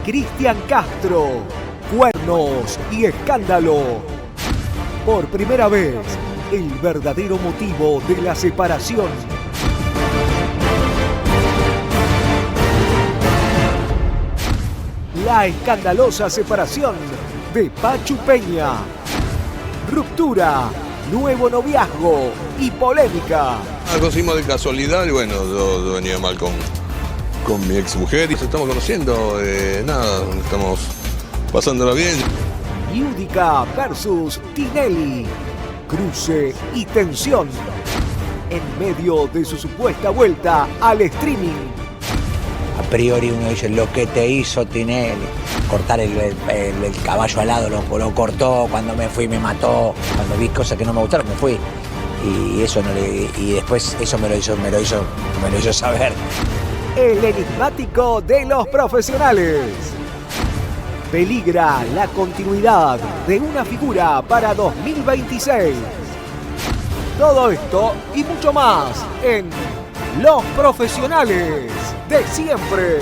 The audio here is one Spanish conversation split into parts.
Cristian Castro, cuernos y escándalo. Por primera vez, el verdadero motivo de la separación. La escandalosa separación de Pachu Peña. Ruptura, nuevo noviazgo y polémica. Nos conocimos de casualidad y bueno, yo venía mal con mi ex mujer y nos estamos conociendo, nada, estamos pasándola bien. Yudica versus Tinelli. Cruce y tensión. En medio de su supuesta vuelta al streaming. A priori uno dice, lo que te hizo Tinelli, cortar el caballo alado, lo cortó, cuando me fui me mató, cuando vi cosas que no me gustaron me fui. Y eso y después eso me lo hizo saber. El enigmático de los profesionales. Peligra la continuidad de una figura para 2026. Todo esto y mucho más en Los Profesionales de Siempre.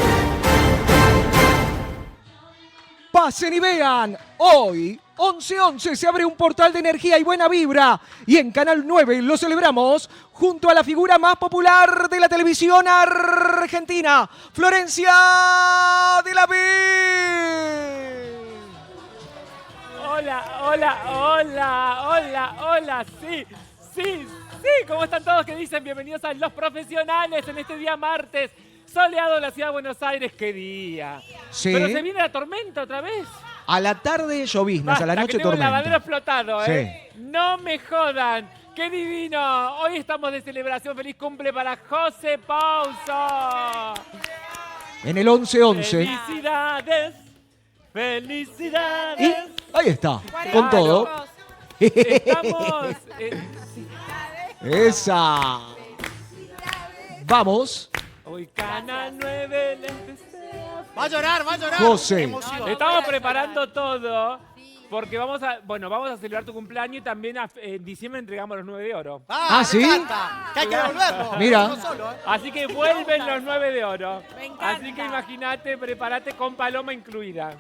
Pasen y vean, hoy 11:11 se abre un portal de energía y buena vibra y en Canal 9 lo celebramos junto a la figura más popular de la televisión argentina, Florencia de la B. Hola, sí, ¿cómo están todos? ¿Qué dicen? Bienvenidos a Los Profesionales en este día martes, soleado en la ciudad de Buenos Aires, qué día. Sí. Pero se viene la tormenta otra vez. A la tarde lloviznas, a la noche que tengo el tormenta. lavadero explotado, ¿eh? Sí. No me jodan. ¡Qué divino! Hoy estamos de celebración. ¡Feliz cumple para José Pauso! En el 11:11. ¡Felicidades! Y ¡Felicidades! ahí está, con todo. Estamos... Esa. Vamos. Hoy Canal 9 les desea. Va a llorar. José. Emoción. Estamos preparando todo porque vamos a celebrar tu cumpleaños y también en diciembre entregamos los 9 de oro. Ah, ¿sí? Me encanta. Que hay que devolverlo. Mira. No solo, ¿eh? Así que vuelven los 9 de oro. Me encanta. Así que imagínate, prepárate con paloma incluida.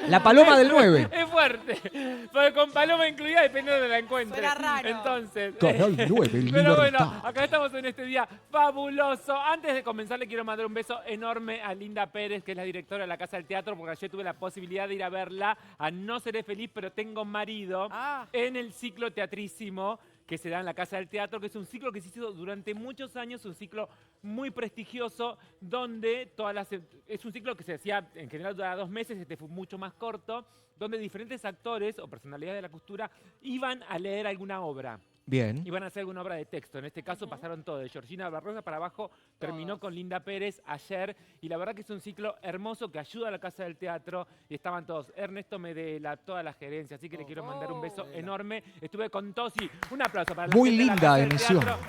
La paloma del 9. Es fuerte. Porque con paloma incluida depende de donde la encuentres. Suena raro. Entonces. Canal 9, Pero libertad. bueno, acá estamos en este día fabuloso. Antes de comenzar, le quiero mandar un beso enorme a Linda Pérez, que es la directora de la Casa del Teatro, porque ayer tuve la posibilidad de ir a verla a No Seré Feliz, pero tengo marido en el ciclo teatrísimo que se da en la Casa del Teatro, que es un ciclo que se hizo durante muchos años, un ciclo muy prestigioso, donde es un ciclo que se hacía, en general duraba 2 meses, este fue mucho más corto, donde diferentes actores o personalidades de la cultura iban a leer alguna obra. Bien. Iban a hacer alguna obra de texto. En este caso pasaron todo. De Georgina Barrosa para abajo terminó con Linda Pérez ayer. Y la verdad que es un ciclo hermoso que ayuda a la Casa del Teatro. Y estaban todos. Ernesto Medela, toda la gerencia. Así que le quiero mandar un beso enorme. Estuve con Tosi. Un aplauso para la Muy gente de la linda Casa del emisión. Teatro,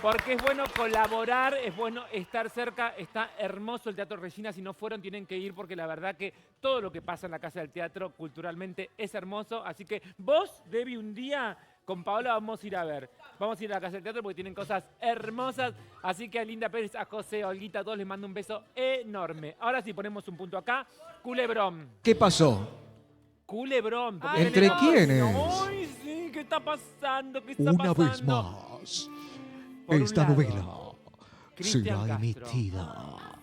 porque es bueno colaborar, es bueno estar cerca. Está hermoso el Teatro Regina. Si no fueron, tienen que ir porque la verdad que todo lo que pasa en la Casa del Teatro culturalmente es hermoso. Así que vos, Debbie, un día... Con Paola vamos a ir a ver. Vamos a ir a la Casa del Teatro porque tienen cosas hermosas. Así que a Linda Pérez, a José, a Olguita, a todos les mando un beso enorme. Ahora sí, ponemos un punto acá. Culebrón. ¿Qué pasó? Culebrón. porque ¿Entre tenemos- quiénes? ¡Ay, sí! ¿Qué está pasando? ¿Qué está Una vez pasando? más, Por un esta lado, novela Cristian será Castro. emitida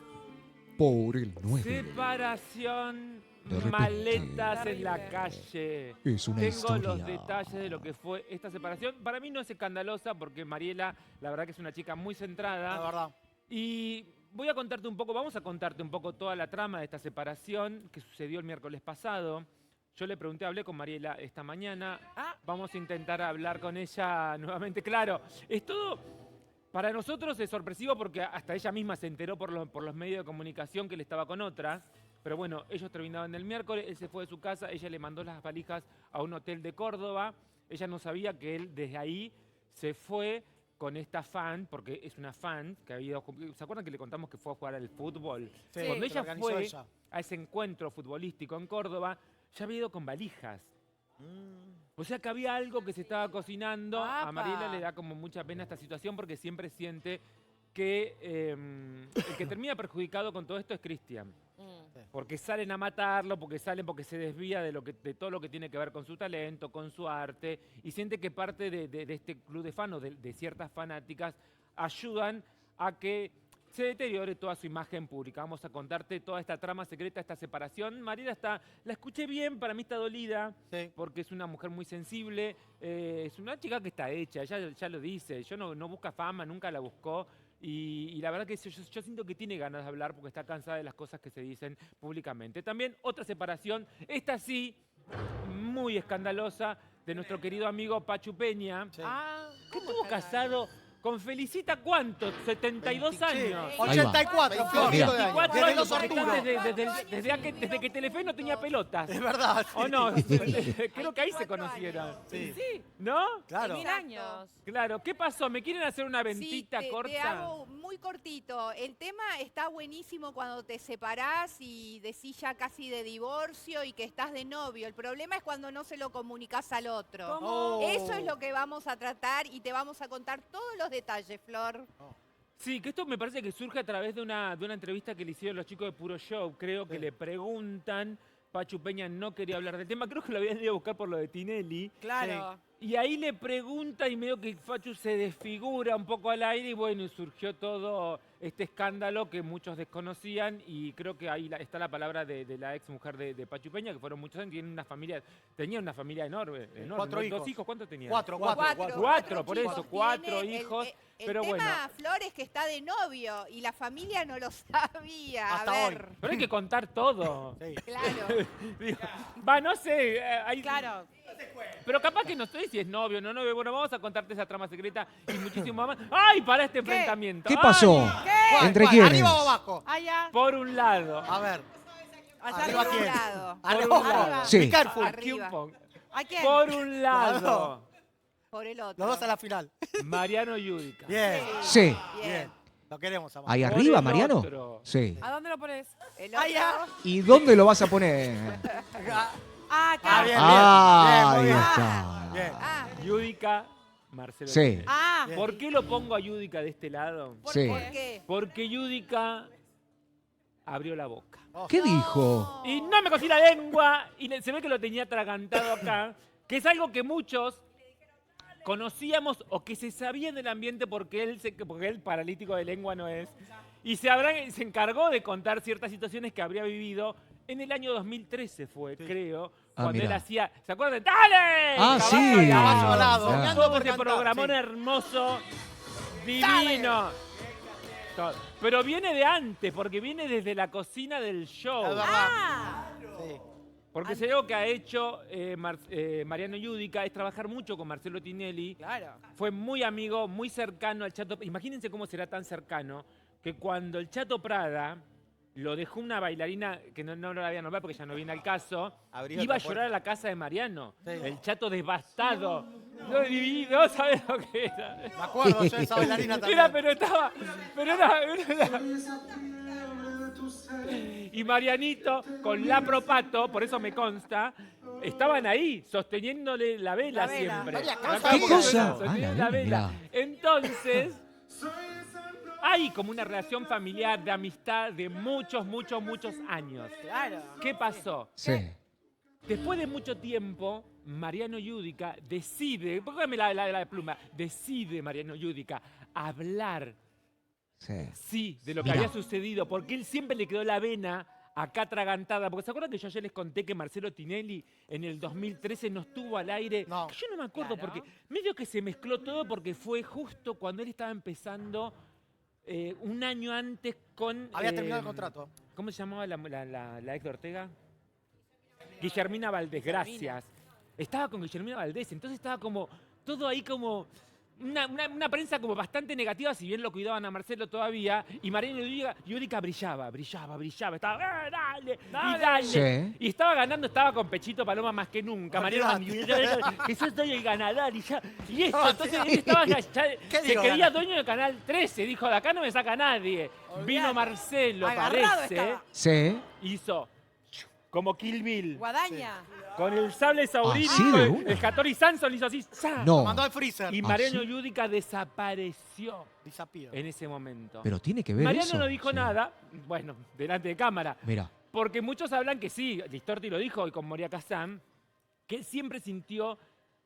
por el 9. Separación, De repente. maletas en la calle. Es una Tengo historia. los detalles de lo que fue esta separación. Para mí no es escandalosa porque Mariela, la verdad que es una chica muy centrada. La verdad. Y voy a contarte un poco, vamos a contarte un poco toda la trama de esta separación que sucedió el miércoles pasado. Yo le pregunté, hablé con Mariela esta mañana. Vamos a intentar hablar con ella nuevamente. Claro, es todo... Para nosotros es sorpresivo porque hasta ella misma se enteró por los medios de comunicación que él estaba con otra. Pero bueno, ellos terminaban el miércoles, él se fue de su casa, ella le mandó las valijas a un hotel de Córdoba. Ella no sabía que él desde ahí se fue con esta fan, porque es una fan que había ido... ¿Se acuerdan que le contamos que fue a jugar al fútbol? Sí, Cuando que lo ella organizó fue ella. a ese encuentro futbolístico en Córdoba, ya había ido con valijas. O sea que había algo que se estaba cocinando. A ¡Apa! Mariela le da como mucha pena esta situación porque siempre siente que el que termina perjudicado con todo esto es Cristian. Porque salen a matarlo, porque se desvía de todo lo que tiene que ver con su talento, con su arte, y siente que parte de este club de fans o de ciertas fanáticas ayudan a que se deteriore toda su imagen pública. Vamos a contarte toda esta trama secreta, esta separación. Mariela la escuché bien, para mí está dolida, porque es una mujer muy sensible, es una chica que está hecha, ya lo dice, no busca fama, nunca la buscó. Y la verdad que yo siento que tiene ganas de hablar porque está cansada de las cosas que se dicen públicamente. También otra separación, esta sí, muy escandalosa, de nuestro querido amigo Pachu Peña, que estuvo casado con Felicita, ¿cuánto? 72 años. 84, Flor. 24 Desde años, los porque Arturos. desde que Telefe no tenía pelotas. Es verdad. ¿O no? Creo que ahí se conocieron. Sí. ¿No? Claro. 1000 años. Claro. ¿Qué pasó? ¿Me quieren hacer una ventita te corta? hago muy cortito. El tema está buenísimo cuando te separás y decís ya casi de divorcio y que estás de novio. El problema es cuando no se lo comunicás al otro. ¿Cómo? Eso es lo que vamos a tratar y te vamos a contar todos los detalles, Flor. Sí, que esto me parece que surge a través de una entrevista que le hicieron los chicos de Puro Show. Creo que le preguntan, Pachu Peña no quería hablar del tema, creo que lo habían ido a buscar por lo de Tinelli. Claro. Y ahí le pregunta y medio que Pachu se desfigura un poco al aire y bueno, y surgió todo este escándalo que muchos desconocían y creo que ahí está la palabra de la ex mujer de Pachu Peña, que fueron muchos años, tenía una familia enorme. 4 hijos. 2 hijos, ¿cuántos tenía? 4. Por eso, chicos 4 tiene. hijos. El Pero tema, bueno. Flor, es que está de novio y la familia no lo sabía. Hasta a hoy. ver. Pero hay que contar todo. Sí. Claro. Digo, no sé. Claro. Pero capaz que no sé si es novio o no novio. Bueno, vamos a contarte esa trama secreta y muchísimo más. ¡Ay, para este enfrentamiento! ¿Qué ¡Ay! pasó? ¿Qué? ¿Entre quiénes? ¿Arriba o abajo? Allá. Por un lado. A ver. Allá ¿Arriba arriba. quién? Lado. Arriba. un lado. Sí. Be careful. Aquí un Arriba. poco. ¿A quién? Por un lado. Claro. Por el otro. Los dos a la final. Mariano Yudica. Bien. Sí. Bien. Lo queremos, amor. ¿Ahí Por arriba, el Mariano? otro. Sí. ¿A dónde lo pones? El otro. Allá. ¿Y dónde lo vas a poner? Ah, acá. Ah, bien, Ah, bien. Muy ahí bien. está. Bien. Ah, Yudica, Marcelo. Sí. Tinelli. ah. Bien. ¿Por qué lo pongo a Yudica de este lado? Sí. ¿Por qué? Porque Yudica abrió la boca. ¿Qué dijo? Y no me cosí la lengua y se ve que lo tenía atragantado acá, que es algo que muchos conocíamos o que se sabía en el ambiente porque él paralítico de lengua no es. Y se encargó de contar ciertas situaciones que habría vivido en el año 2013 creo, cuando él mirá. hacía, ¿se acuerdan? ¡Dale! Ah, Caballo sí. Caballo alado. Claro. Soñando Todo por ese cantar, programón sí. hermoso, divino. Todo. Pero viene de antes, porque viene desde la cocina del show. Es verdad. Ah. Sí. Porque si algo que ha hecho Mariano Yudica es trabajar mucho con Marcelo Tinelli. Claro. Fue muy amigo, muy cercano al Chato. Imagínense cómo será tan cercano que cuando el Chato Prada lo dejó una bailarina, que no lo había nombrado porque ya no viene al caso, Abrió iba a otra llorar a la casa de Mariano. Sí. El Chato devastado. No, divino, ¿sabes lo que era? Me acuerdo yo de esa bailarina también. Era. Y Marianito con la Propato, por eso me consta, estaban ahí sosteniéndole la vela, La vela. siempre. Vaya Acá cosa. ¿Qué vamos cosa? a sostener Ah, la la vela. vela. Entonces, hay como una relación familiar, de amistad de muchos años. Claro. ¿Qué pasó? Sí. Después de mucho tiempo, Mariano Yudica decide, póngame la pluma, decide Mariano Yudica hablar, Sí. de lo que Mirá. había sucedido, porque él siempre le quedó la vena acá atragantada. Porque ¿se acuerdan que yo ayer les conté que Marcelo Tinelli en el 2013 no estuvo al aire? No. Que yo no me acuerdo Claro. porque medio que se mezcló todo porque fue justo cuando él estaba empezando un año antes con... Había terminado el contrato. ¿Cómo se llamaba la ex de Ortega? Guillermina Valdés, gracias. Estaba con Guillermina Valdés, entonces estaba como todo ahí como una prensa como bastante negativa, si bien lo cuidaban a Marcelo todavía, y Mariano Yudica brillaba, estaba, dale, y dale. Sí. Y estaba ganando, estaba con Pechito Paloma más que nunca. Mariano Olvidate. que yo soy el ganador y esto, No, entonces sí. él estaba ya ¿Qué se digo, creía ganar? dueño de Canal 13, dijo, de acá no me saca nadie. Vino Marcelo, Agarrado parece, estaba. Sí. hizo como Kill Bill. Guadaña. Con el sable saurínico, ¿Así de una? el Hattori Sanson le hizo así. ¡za! Lo No, mandó al freezer. Y ¿Ah, Mariano sí? Yudica desapareció Disappear. en ese momento. pero tiene que ver Mariano eso. no dijo Sí. nada, bueno, delante de cámara, Mira, porque muchos hablan que sí, Listorti lo dijo hoy con Moria Kazan, que él siempre sintió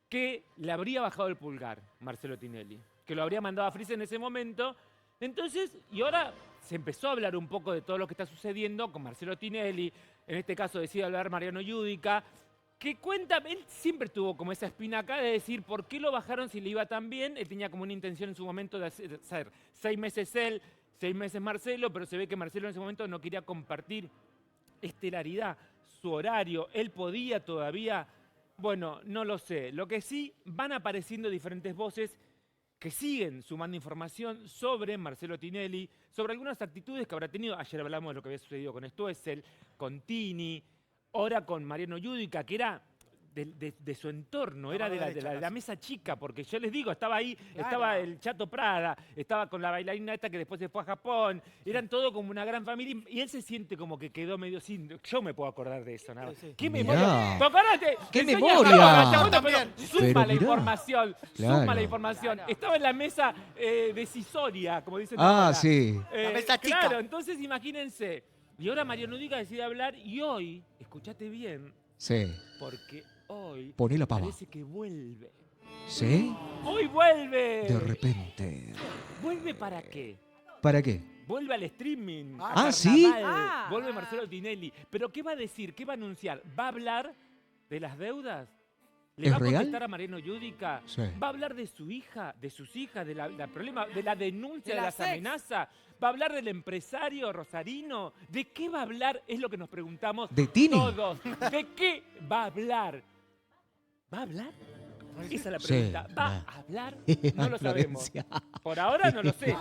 que le habría bajado el pulgar Marcelo Tinelli, que lo habría mandado a freezer en ese momento. Entonces, y ahora se empezó a hablar un poco de todo lo que está sucediendo con Marcelo Tinelli, en este caso decide hablar Mariano Yudica, que cuenta, él siempre tuvo como esa espina acá de decir por qué lo bajaron si le iba tan bien. Él tenía como una intención en su momento de hacer 6 meses él, 6 meses Marcelo, pero se ve que Marcelo en ese momento no quería compartir estelaridad, su horario. Él podía todavía, bueno, no lo sé. Lo que sí, van apareciendo diferentes voces que siguen sumando información sobre Marcelo Tinelli, sobre algunas actitudes que habrá tenido. Ayer hablamos de lo que había sucedido con Stoessel, con Tini, ahora con Mariano Yudica, que era de su entorno, era de la mesa chica, porque yo les digo, estaba ahí, estaba el Chato Prada, estaba con la bailarina esta que después se fue a Japón, eran todo como una gran familia, y él se siente como que quedó medio sin... Yo me puedo acordar de eso, nada. Sí, sí. ¿Qué Mirá. memoria? Acordate, ¡Qué enseña memoria! todo, Gachagón, pero También. suma Pero la mirá. información, Claro. suma la información. Estaba en la mesa decisoria, como dicen Ah, ahora. sí. La mesa chica. Claro, entonces imagínense. Y ahora Mariano Yudica decide hablar y hoy, escuchate bien, Sí. porque hoy Poné la pava. parece que vuelve. ¿Sí? ¡Hoy vuelve! De repente. ¿Vuelve para qué? ¿Para qué? Vuelve al streaming. a Ah, ¿sí? carnaval. Vuelve Marcelo Tinelli. ¿Pero qué va a decir? ¿Qué va a anunciar? ¿Va a hablar de las deudas? ¿Le ¿Es va a real? contestar a Mariano Yudica? Sí. ¿Va a hablar de su hija, de sus hijas, de la problema, de la denuncia, De de la las sex. amenazas? ¿Va a hablar del empresario rosarino? ¿De qué va a hablar? Es lo que nos preguntamos ¿De Tini? todos. ¿De qué va a hablar? ¿Va a hablar? Esa es la Sí, pregunta. ¿Va va. a hablar? No lo sabemos. Florencia. Por ahora no lo sé.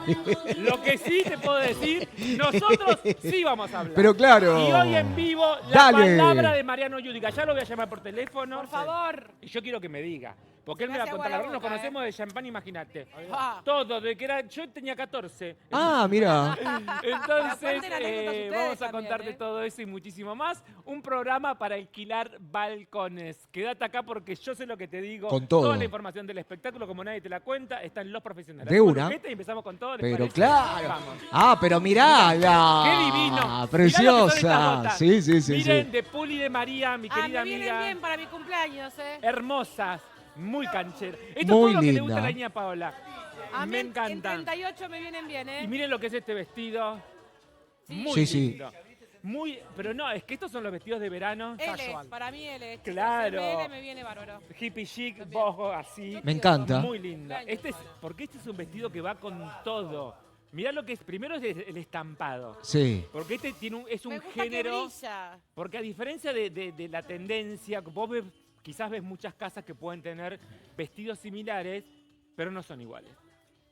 Lo que sí te puedo decir, nosotros sí vamos a hablar. Pero claro. Y hoy en vivo, la Dale. palabra de Mariano Yudica. Ya lo voy a llamar por teléfono. Por favor. Y yo quiero que me diga. Porque él Se me me va a hace contar. La agua verdad, nos la boca, conocemos de champán, imagínate. Ah. Todo, de que era. Yo tenía 14. Ah, mira. Entonces, cuenten anécdotas ustedes vamos a también, contarte ¿eh? todo eso y muchísimo más. Un programa para alquilar balcones. Quédate acá porque yo sé lo que te digo. Con todo. Toda la información del espectáculo, como nadie te la cuenta, están los profesionales. De Hacemos una. luquete Y empezamos con todo. ¿les Pero parece? claro. Vamos. Ah, pero mirá. ¡Qué divino! Mirá lo que son Preciosa. estas botas. Sí, sí, sí. Miren, sí. de Puli de María, mi querida Me vienen amiga. bien para mi cumpleaños, Hermosas, muy cancheras. Esto es Muy todo lo que le gusta linda. a la niña Paola. A mí Me en encanta. 38 me vienen bien, Y miren lo que es este vestido. Muy Sí, sí. lindo. Muy, pero no, es que estos son los vestidos de verano. L, Casual. para mí L. Claro. L me viene bárbaro. Hippie chic, boho, así. Me encanta. Muy lindo. Porque este es un vestido que va con todo. Mirá lo que es, primero es el estampado. Sí. Porque este tiene es un Me gusta que género. brilla. Porque a diferencia de la tendencia, vos quizás ves muchas casas que pueden tener vestidos similares, pero no son iguales.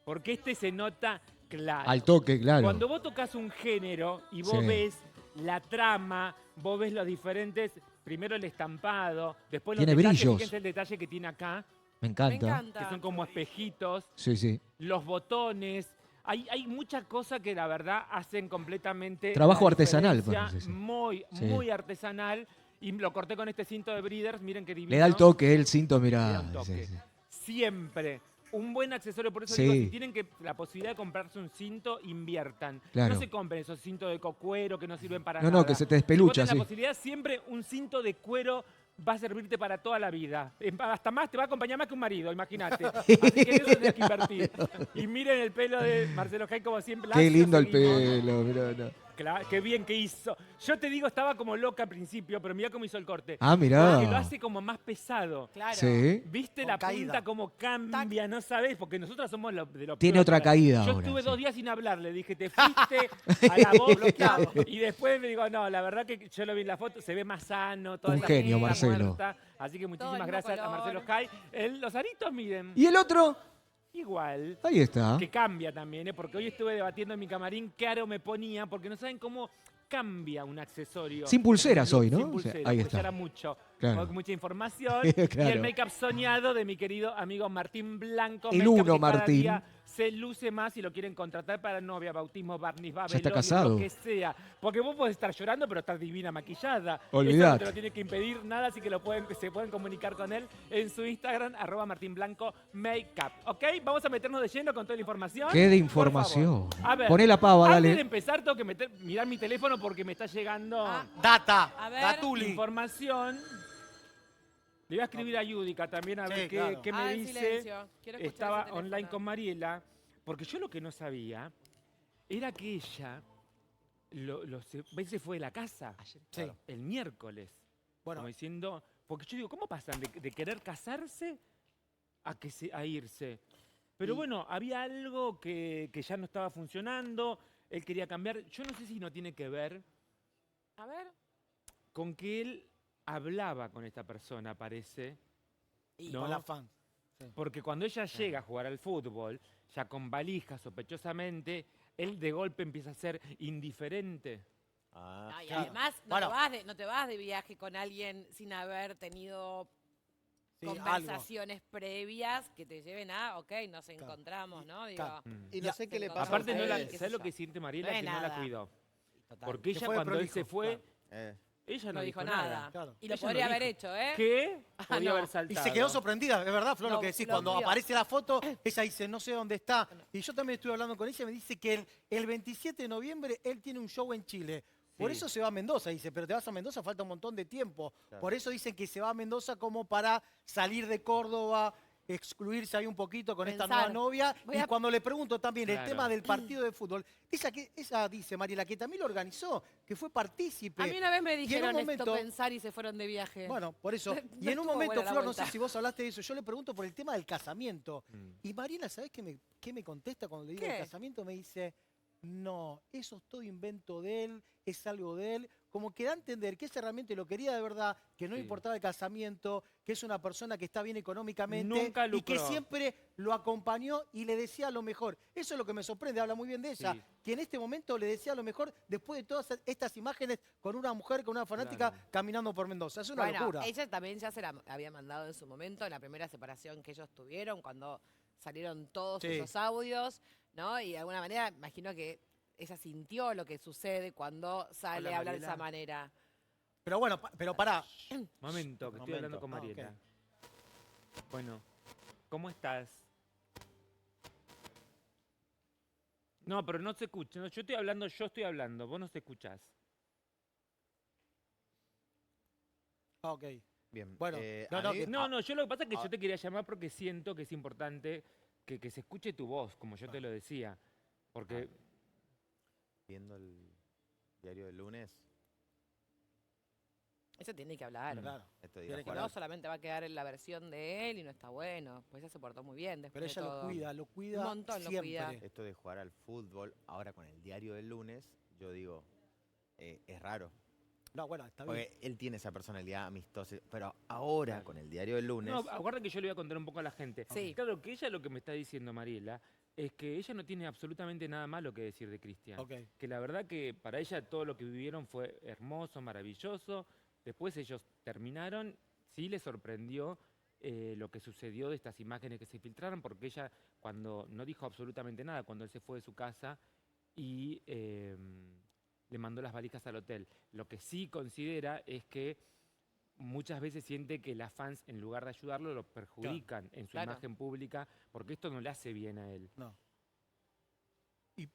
Porque este se nota claro. Al toque, claro. Cuando vos tocas un género y vos Sí. ves la trama, vos ves los diferentes, primero el estampado, después Tiene los detalles, brillos. fíjense el detalle que tiene acá, Me Me encanta. encanta. que son como espejitos, Sí, sí. los botones. Hay muchas cosas que la verdad hacen completamente. Trabajo la artesanal, diferencia, parece, sí. Muy, Sí. muy artesanal. Y lo corté con este cinto de Breeders, miren qué divino. Le da el toque, el cinto, Le mirá. da un toque. Sí, sí. Siempre. Un buen accesorio, por eso Sí. digo, si tienen la posibilidad de comprarse un cinto, inviertan. Claro. No se compren esos cintos de cuero que no sirven para No, nada. no, que se te despelucha, Si vos tenés sí. la posibilidad, siempre un cinto de cuero va a servirte para toda la vida. Hasta más, te va a acompañar más que un marido, imagínate. Así que en eso tenés que invertir. Y miren el pelo de Marcelo Jai, como siempre. Qué lacio, lindo el seguimos. pelo, mirá, no. Claro, qué bien que hizo. Yo te digo, estaba como loca al principio, pero mira cómo hizo el corte. Ah, mirá. Porque lo hace como más pesado. Claro. Sí. ¿Viste Con la caída. punta cómo cambia? No sabés, porque nosotros somos de lo Tiene peor otra para- caída Yo ahora, estuve sí. 2 días sin hablar, le dije, te fuiste a la voz bloqueado. Y después me digo, no, la verdad que yo lo vi en la foto, se ve más sano, toda Un esa genio, grasa Marcelo. muerta. Así que muchísimas mismo gracias a color. Marcelo Jai. Los aritos, miren, ¿Y el otro? igual. Ahí está. Que cambia también, porque hoy estuve debatiendo en mi camarín qué aro me ponía, porque no saben cómo cambia un accesorio. Sin pulseras hoy, ¿no? Sin O sea, pulseras, ahí porque está. ya era mucho. Claro. Mucha información. Y Claro. el make-up soñado de mi querido amigo Martín Blanco. El make-up uno, que cada Martín. día se luce más y lo quieren contratar para novia, bautismo, barniz, Ya está velorio, casado. lo que sea. Porque vos podés estar llorando, pero estás divina maquillada. Eso Olvidate. no te lo tiene que impedir nada, así que se pueden comunicar con él en su Instagram, @martinblancomakeup. ¿Ok? Vamos a meternos de lleno con toda la información. ¿Qué de Por información? favor. A ver, Poné la pava, antes de dale. empezar, tengo que mirar mi teléfono porque me está llegando Data. A ver. Datuli. información. Le voy a escribir a Yudica también a Sí, ver claro. qué me En dice. silencio. Quiero escuchar Estaba ese teléfono. online con Mariela, porque yo lo que no sabía era que ella se fue de la casa Sí. el miércoles. Bueno, Como diciendo, porque yo digo, ¿cómo pasan de querer casarse a irse? Pero Y- bueno, había algo que ya no estaba funcionando, él quería cambiar. Yo no sé si no tiene que ver A ver. con que él hablaba con esta persona, parece. y No. con la fan. Porque cuando ella llega a jugar al fútbol, ya con valijas sospechosamente, él de golpe empieza a ser indiferente. No, y claro. además Bueno. no te vas de viaje con alguien sin haber tenido Sí, conversaciones previas que te lleven a, ok, nos encontramos, ¿no? Digo, claro. Y no sé qué le pasa a Aparte, no la, ustedes. ¿sabes lo que siente Mariela? No es Que no la nada. cuidó. Total. Porque Que ella fue cuando él prolijo, se fue, Eh, ella no dijo nada. Claro. Y lo Ella no podría haber dijo. hecho, ¿eh? ¿Qué? Ah, Podía no. haber Y saltado. se quedó sorprendida, es verdad, Flor, lo Lo- que decís. lo Cuando vio. aparece la foto, ella dice, no sé dónde está. Y yo también estuve hablando con ella y me dice que el 27 de noviembre él tiene un show en Chile. Por Sí. eso se va a Mendoza, dice, pero te vas a Mendoza, falta un montón de tiempo. Claro. Por eso dicen que se va a Mendoza como para salir de Córdoba, excluirse ahí un poquito con esta nueva Pensar. novia. Voy Y a- cuando le pregunto también el Claro. tema del partido de fútbol, esa dice Mariela, que también lo organizó, que fue partícipe. A mí una vez me Y en un dijeron momento- esto pensar y se fueron de viaje. Bueno, por eso. No Y en un estuvo momento, buena la Flor, no sé vuelta. si vos hablaste de eso, yo le pregunto por el tema del casamiento. Mm. Y Mariela, ¿sabés qué me contesta cuando le digo ¿Qué? el casamiento? Me dice, no, eso es todo invento de él, es algo de él. Como que da a entender que ese realmente lo quería de verdad, que no Sí. importaba el casamiento, que es una persona que está bien económicamente Nunca y que lucró. siempre lo acompañó y le decía lo mejor. Eso es lo que me sorprende, habla muy bien de ella, Sí. que en este momento le decía lo mejor después de todas estas imágenes con una mujer, con una fanática Claro. caminando por Mendoza. Es una Bueno, locura. ella también ya se la había mandado en su momento, en la primera separación que ellos tuvieron, cuando salieron todos Sí. esos audios, ¿no? Y de alguna manera, imagino que ella sintió lo que sucede cuando sale Hola, a hablar de esa Mariela. manera. Pero bueno, pero pará. Momento, que estoy Momento. hablando con Ah, ok. Mariela. Bueno, ¿cómo estás? No, pero no se escucha. No, yo estoy hablando, vos no se escuchás. Ah, ok. bien. Bueno, a no, mí- que- No, yo lo que pasa es que ah. yo te quería llamar porque siento que es importante que se escuche tu voz, como yo te lo decía. Porque, viendo el diario del lunes, Ella tiene que hablar. Claro. esto Tiene diga que No fuera, solamente va a quedar en la versión de él y no está bueno. Pues ella se portó muy bien después Pero de ella todo. lo cuida Un montón lo siempre. cuida. esto de jugar al fútbol, ahora con el diario del lunes, yo digo, es raro. No, bueno, está bien. Porque él tiene esa personalidad amistosa, pero ahora Claro. con el diario del lunes, no, aguarda que yo le voy a contar un poco a la gente. Sí. Claro, que ella lo que me está diciendo, Mariela, es que ella no tiene absolutamente nada malo que decir de Cristian. Ok. Que la verdad que para ella todo lo que vivieron fue hermoso, maravilloso. Después ellos terminaron, sí le sorprendió lo que sucedió de estas imágenes que se filtraron, porque ella cuando no dijo absolutamente nada, cuando él se fue de su casa y le mandó las valijas al hotel. Lo que sí considera es que muchas veces siente que las fans, en lugar de ayudarlo, lo perjudican en su Claro. imagen pública, porque esto no le hace bien a él. No. ¿Y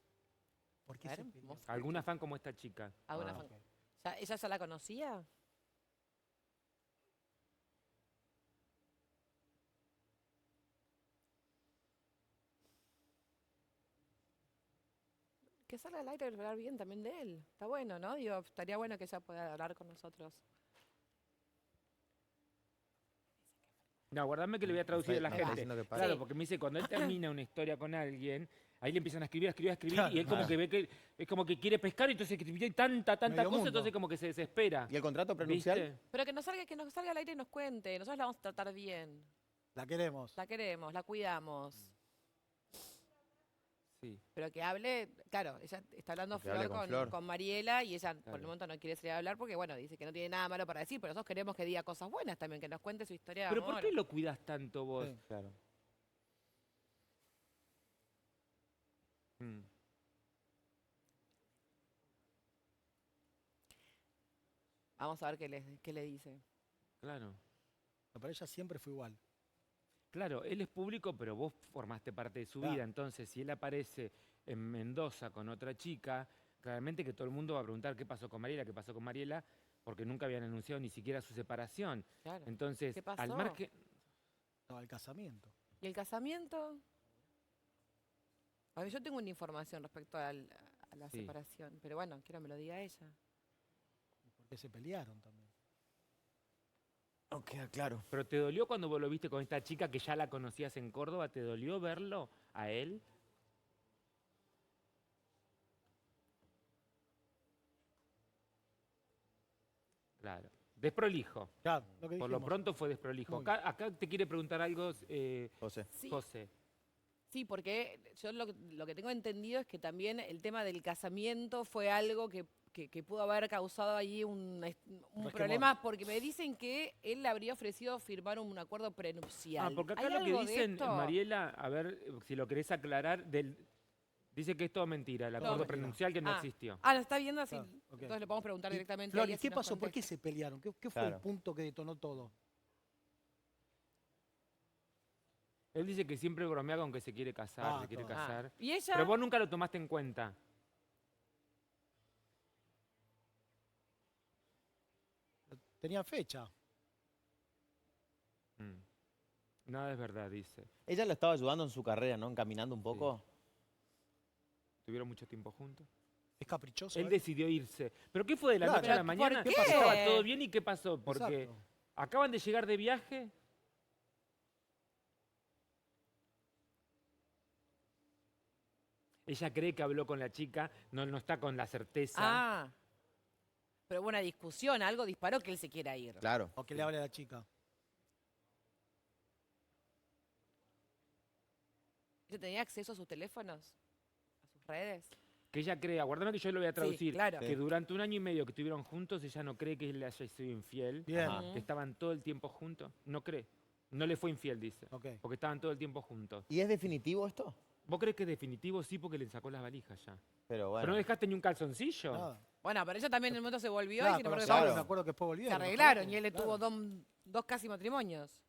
por qué A se ver, peleó? vos- Alguna fan como esta chica. ¿Alguna Ah, fan- ok. ¿Ella ya la conocía? Que salga al aire y hablar bien también de él. Está bueno, ¿no? Digo, estaría bueno que ella pueda hablar con nosotros. No, guardame que le voy a traducir a la me está gente. diciendo que pare. Claro, porque me dice, cuando él termina una historia con alguien, ahí le empiezan a escribir, Claro, y él como claro. que ve que es como que quiere pescar, y entonces que hay tanta Medio cosa, mundo. entonces como que se desespera. ¿Y el contrato prenupcial? ¿Viste? Pero que nos salga al aire y nos cuente. Nosotros la vamos a tratar bien. La queremos. La queremos, la cuidamos. Sí. Pero que hable, claro, ella está hablando Que hable Flor con Flor. con Mariela y ella por Claro. el momento no quiere salir a hablar porque, bueno, dice que no tiene nada malo para decir, pero nosotros queremos que diga cosas buenas también, que nos cuente su historia de Pero amor. ¿por qué lo cuidas tanto vos? Sí. Claro. Mm. Vamos a ver qué le dice. Claro. Para ella siempre fue igual. Claro, él es público, pero vos formaste parte de su Claro. vida. Entonces, si él aparece en Mendoza con otra chica, claramente que todo el mundo va a preguntar qué pasó con Mariela, porque nunca habían anunciado ni siquiera su separación. Claro. Entonces, ¿Qué pasó? al margen... No, el casamiento. ¿Y el casamiento? A ver, yo tengo una información respecto a la Sí. separación, pero bueno, quiero que me lo diga ella. Porque se pelearon también. No queda claro. ¿Pero te dolió cuando vos lo viste con esta chica que ya la conocías en Córdoba? ¿Te dolió verlo a él? Claro. Desprolijo. Claro, lo que Por lo dijimos. pronto fue desprolijo. Muy Acá te quiere preguntar algo, José. Sí, José. sí, porque yo lo que tengo entendido es que también el tema del casamiento fue algo que pudo haber causado allí un Resquemor. problema, porque me dicen que él le habría ofrecido firmar un acuerdo prenupcial. Porque acá ¿Hay lo que algo de dicen, esto? Mariela, a ver si lo querés aclarar, dice que es todo mentira, el acuerdo mentira. prenupcial que no Ah. existió. Ah, ¿lo está viendo así? Claro, ok. Entonces le podemos preguntar Y, directamente. Flor, a ¿y ella si qué nos pasó? ¿Por qué contesta. se pelearon? ¿Qué fue el Claro. punto que detonó todo? Él dice que siempre bromea con que se quiere casar, se quiere todo. casar. ¿Y ella? Pero vos nunca lo tomaste en cuenta. Tenían fecha. Nada es verdad, dice. Ella lo estaba ayudando en su carrera, ¿no? Encaminando un poco. Tuvieron mucho tiempo juntos. Es caprichoso. Él ¿eh? decidió irse. ¿Pero qué fue de la Claro, noche a la ¿por mañana? qué? Estaba todo bien y qué pasó? Porque Exacto. acaban de llegar de viaje. Ella cree que habló con la chica, no está con la certeza. Ah. Pero hubo una discusión, algo disparó que él se quiera ir. Claro. O que le hable a la chica. ¿Ella tenía acceso a sus teléfonos? ¿A sus redes? Que ella cree, aguárdame que yo lo voy a traducir, claro. que durante un año y medio que estuvieron juntos, ella no cree que él le haya sido infiel, Bien. Ajá. que estaban todo el tiempo juntos. No cree. No le fue infiel, dice. Ok. Porque estaban todo el tiempo juntos. ¿Y es definitivo esto? ¿Vos crees que es definitivo? Sí, porque le sacó las valijas ya. Pero bueno. ¿Pero no dejaste ni un calzoncillo? Nada. Bueno, pero ella también en el momento se volvió Claro, y sin con los embargo audios claro. me acuerdo que después se volvieron. arreglaron y él le Claro. tuvo dos casi matrimonios.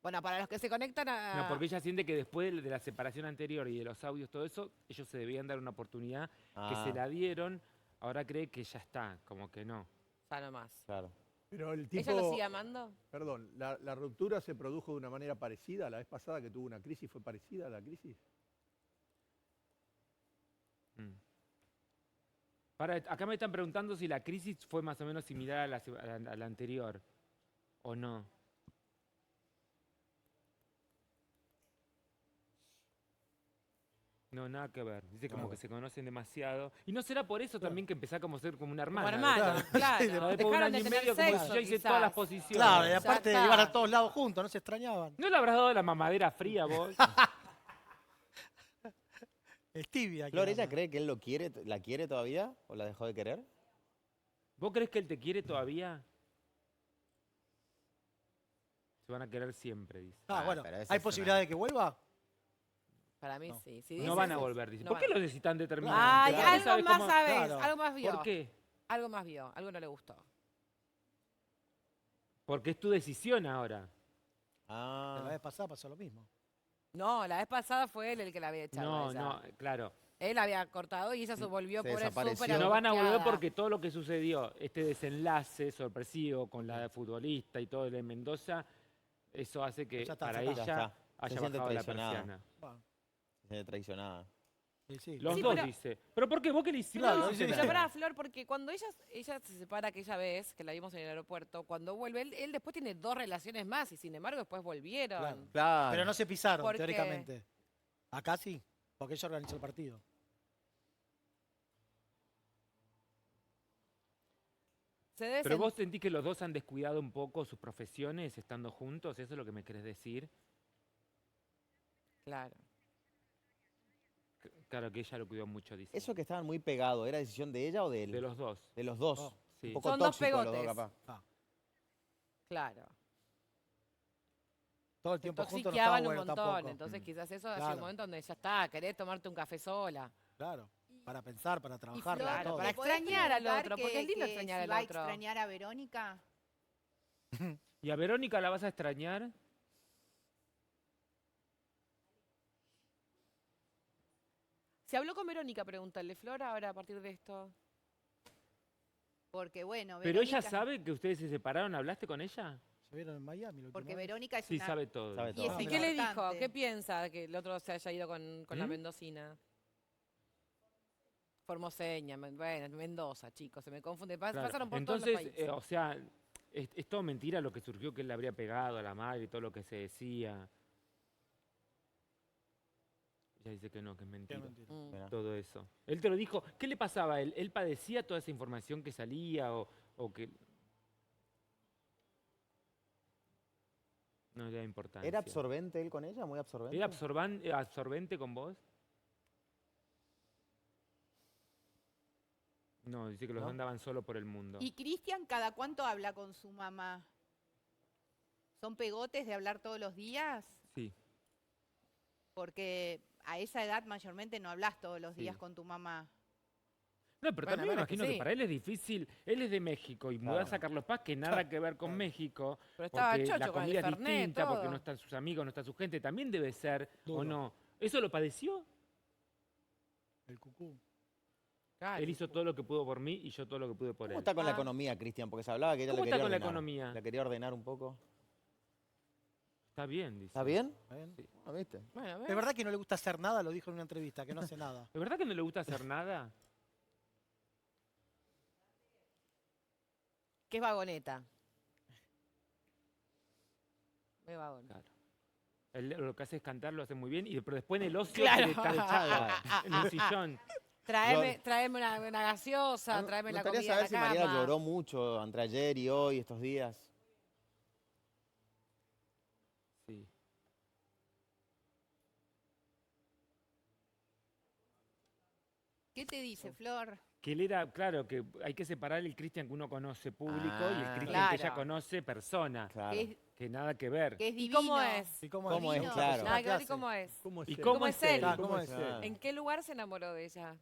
Bueno, para los que se conectan a... No, porque ella siente que después de la separación anterior y de los audios, todo eso, ellos se debían dar una oportunidad, que se la dieron, ahora cree que ya está, como que no. Ya nomás. Claro. Pero el ¿Ella lo tipo, sigue amando? perdón, la ruptura se produjo de una manera parecida. La vez pasada que tuvo una crisis, ¿fue parecida a la crisis? Acá me están preguntando si la crisis fue más o menos similar a la anterior, o no. No, nada que ver. Dice como que se conocen demasiado. Y no será por eso también que empezá como a ser como una hermana. Como hermanos, claro. ¿no? Después de un Dejaron año de y tener medio, como sexo, yo hice quizás. todas las posiciones. Claro, y Ya aparte está. iban a todos lados juntos, no se extrañaban. ¿No le habrás dado la mamadera fría vos? Es tibia. Flor, que ¿ella ama. cree que él la quiere todavía o la dejó de querer? ¿Vos crees que él te quiere todavía? Se van a querer siempre, dice. Bueno, pero esa ¿hay es posibilidad una- de que vuelva? Para mí No. sí. Si No dice van a eso, volver, dice. no ¿Por qué van a- lo decís tan determinado? Ay, Claro. algo ¿Sabes más cómo- sabes, Claro. algo más vio. ¿Por qué? Algo más vio, algo no le gustó. Porque es tu decisión ahora. La Ah, vez pasada pasó lo mismo. No, la vez pasada fue él el que la había echado. No, a ella. no, claro. Él había cortado y ella se volvió Se por el desapareció. súper No van a volver angustiada. porque todo lo que sucedió, este desenlace sorpresivo con la futbolista y todo de Mendoza, eso hace que Ya está, para ya está. ella Ya está. haya Se siente bajado la traicionada. persiana. Bueno, se siente traicionada. sí. Los Sí, dos, pero- dice. ¿Pero por qué? ¿Vos qué le hiciste? Claro, No, sí, pero sí. pará, Flor, porque cuando ella se separa aquella vez, que la vimos en el aeropuerto, cuando vuelve, él después tiene 2 relaciones más y sin embargo después volvieron. Claro. Claro. Pero no se pisaron, Porque- teóricamente. Acá sí, porque ella organizó el partido. Se debe ¿Pero sen- vos sentís que los dos han descuidado un poco sus profesiones estando juntos? ¿Eso es lo que me querés decir? Claro. Claro que ella lo cuidó mucho, dice. Eso que estaban muy pegados, ¿era decisión de ella o de él? De los dos. De los dos. Oh, sí. Un poco Son dos tóxico los dos, pegotes. capaz. Ah, Claro. todo el Se tiempo juntos no estaba toxiqueaban un bueno montón. tampoco. Entonces quizás eso hacía Claro. un momento donde ya está, querés tomarte un café sola. Claro, para pensar, para Y trabajar, Flor, para Claro, todo. para ¿le podés extrañar al preguntar otro, porque es lindo extrañar si al va a otro. extrañar a Verónica? ¿Y a Verónica la vas a extrañar? ¿Se habló con Verónica? Pregúntale, Flor, ahora a partir de esto. Porque bueno, ¿Pero ella Verónica- sabe que ustedes se separaron? ¿Hablaste con ella? Se vieron en Miami la última Porque vez. Verónica es Sí, una... sabe todo. Sabe Y todo. es ¿Y mirá. qué le dijo? importante. ¿Qué piensa que el otro se haya ido con la ¿Mm? mendocina? Formoseña, bueno, Mendoza, chicos, se me confunde. Claro. Pasaron por Entonces, todos los países. o sea, es todo mentira lo que surgió que él le habría pegado a la madre y todo lo que se decía. Ella dice que no, que es Qué mentira. mentira. Mm. Mirá. Todo eso. Él te lo dijo. ¿Qué le pasaba a él? ¿Él padecía toda esa información que salía o que...? No le da importancia. ¿Era absorbente él con ella? ¿Muy absorbente? ¿Era absorbente con vos? No, dice que los ¿No? dos andaban solo por el mundo. ¿Y Cristian cada cuánto habla con su mamá? ¿Son pegotes de hablar todos los días? Sí. Porque a esa edad mayormente no hablas todos los días Sí. con tu mamá. No, pero Bueno, también me bueno, es que imagino que sí. para él es difícil. Él es de México y mudarse a Carlos Paz, que nada que ver con México, Pero estaba porque la chocho con el comida es Fernet, distinta, porque todo. no están sus amigos, no está su gente, también debe ser, Duro. ¿o no? ¿Eso lo padeció? El cucú. Claro. Él hizo todo lo que pudo por mí y yo todo lo que pude por ¿Cómo él. está con la Ah. economía, Cristian? Porque se hablaba que ella ¿Cómo la está quería con la ordenar. economía? ¿La quería ordenar un poco? Está bien, dice. ¿Está bien? ¿Está bien? Sí. ¿No viste? Bueno, De verdad que no le gusta hacer nada, lo dijo en una entrevista, que no hace nada. ¿De verdad que no le gusta hacer nada? ¿Qué es vagoneta? Es vagón. Claro. Él lo que hace es cantar, lo hace muy bien, pero después en el ocio Claro. quiere estar echado en un sillón. Tráeme una gaseosa, Me tráeme la gustaría comida a saber la si Mariela cama. lloró mucho entre ayer y hoy, estos días. Sí. ¿Qué te dice, Flor? Que él era, claro, que hay que separar el Cristian que uno conoce público y el Ah. Cristian que ella Claro. conoce persona. Claro. Que es, Que nada que ver. que es ¿Y divino. cómo es? ¿Y cómo, ¿Cómo es? Divino. Claro. Nada que ver, ¿y clase. cómo es? ¿Cómo es ¿Y él? cómo es es él? él? Claro, ¿cómo es él? él? ¿En qué lugar se enamoró de ella?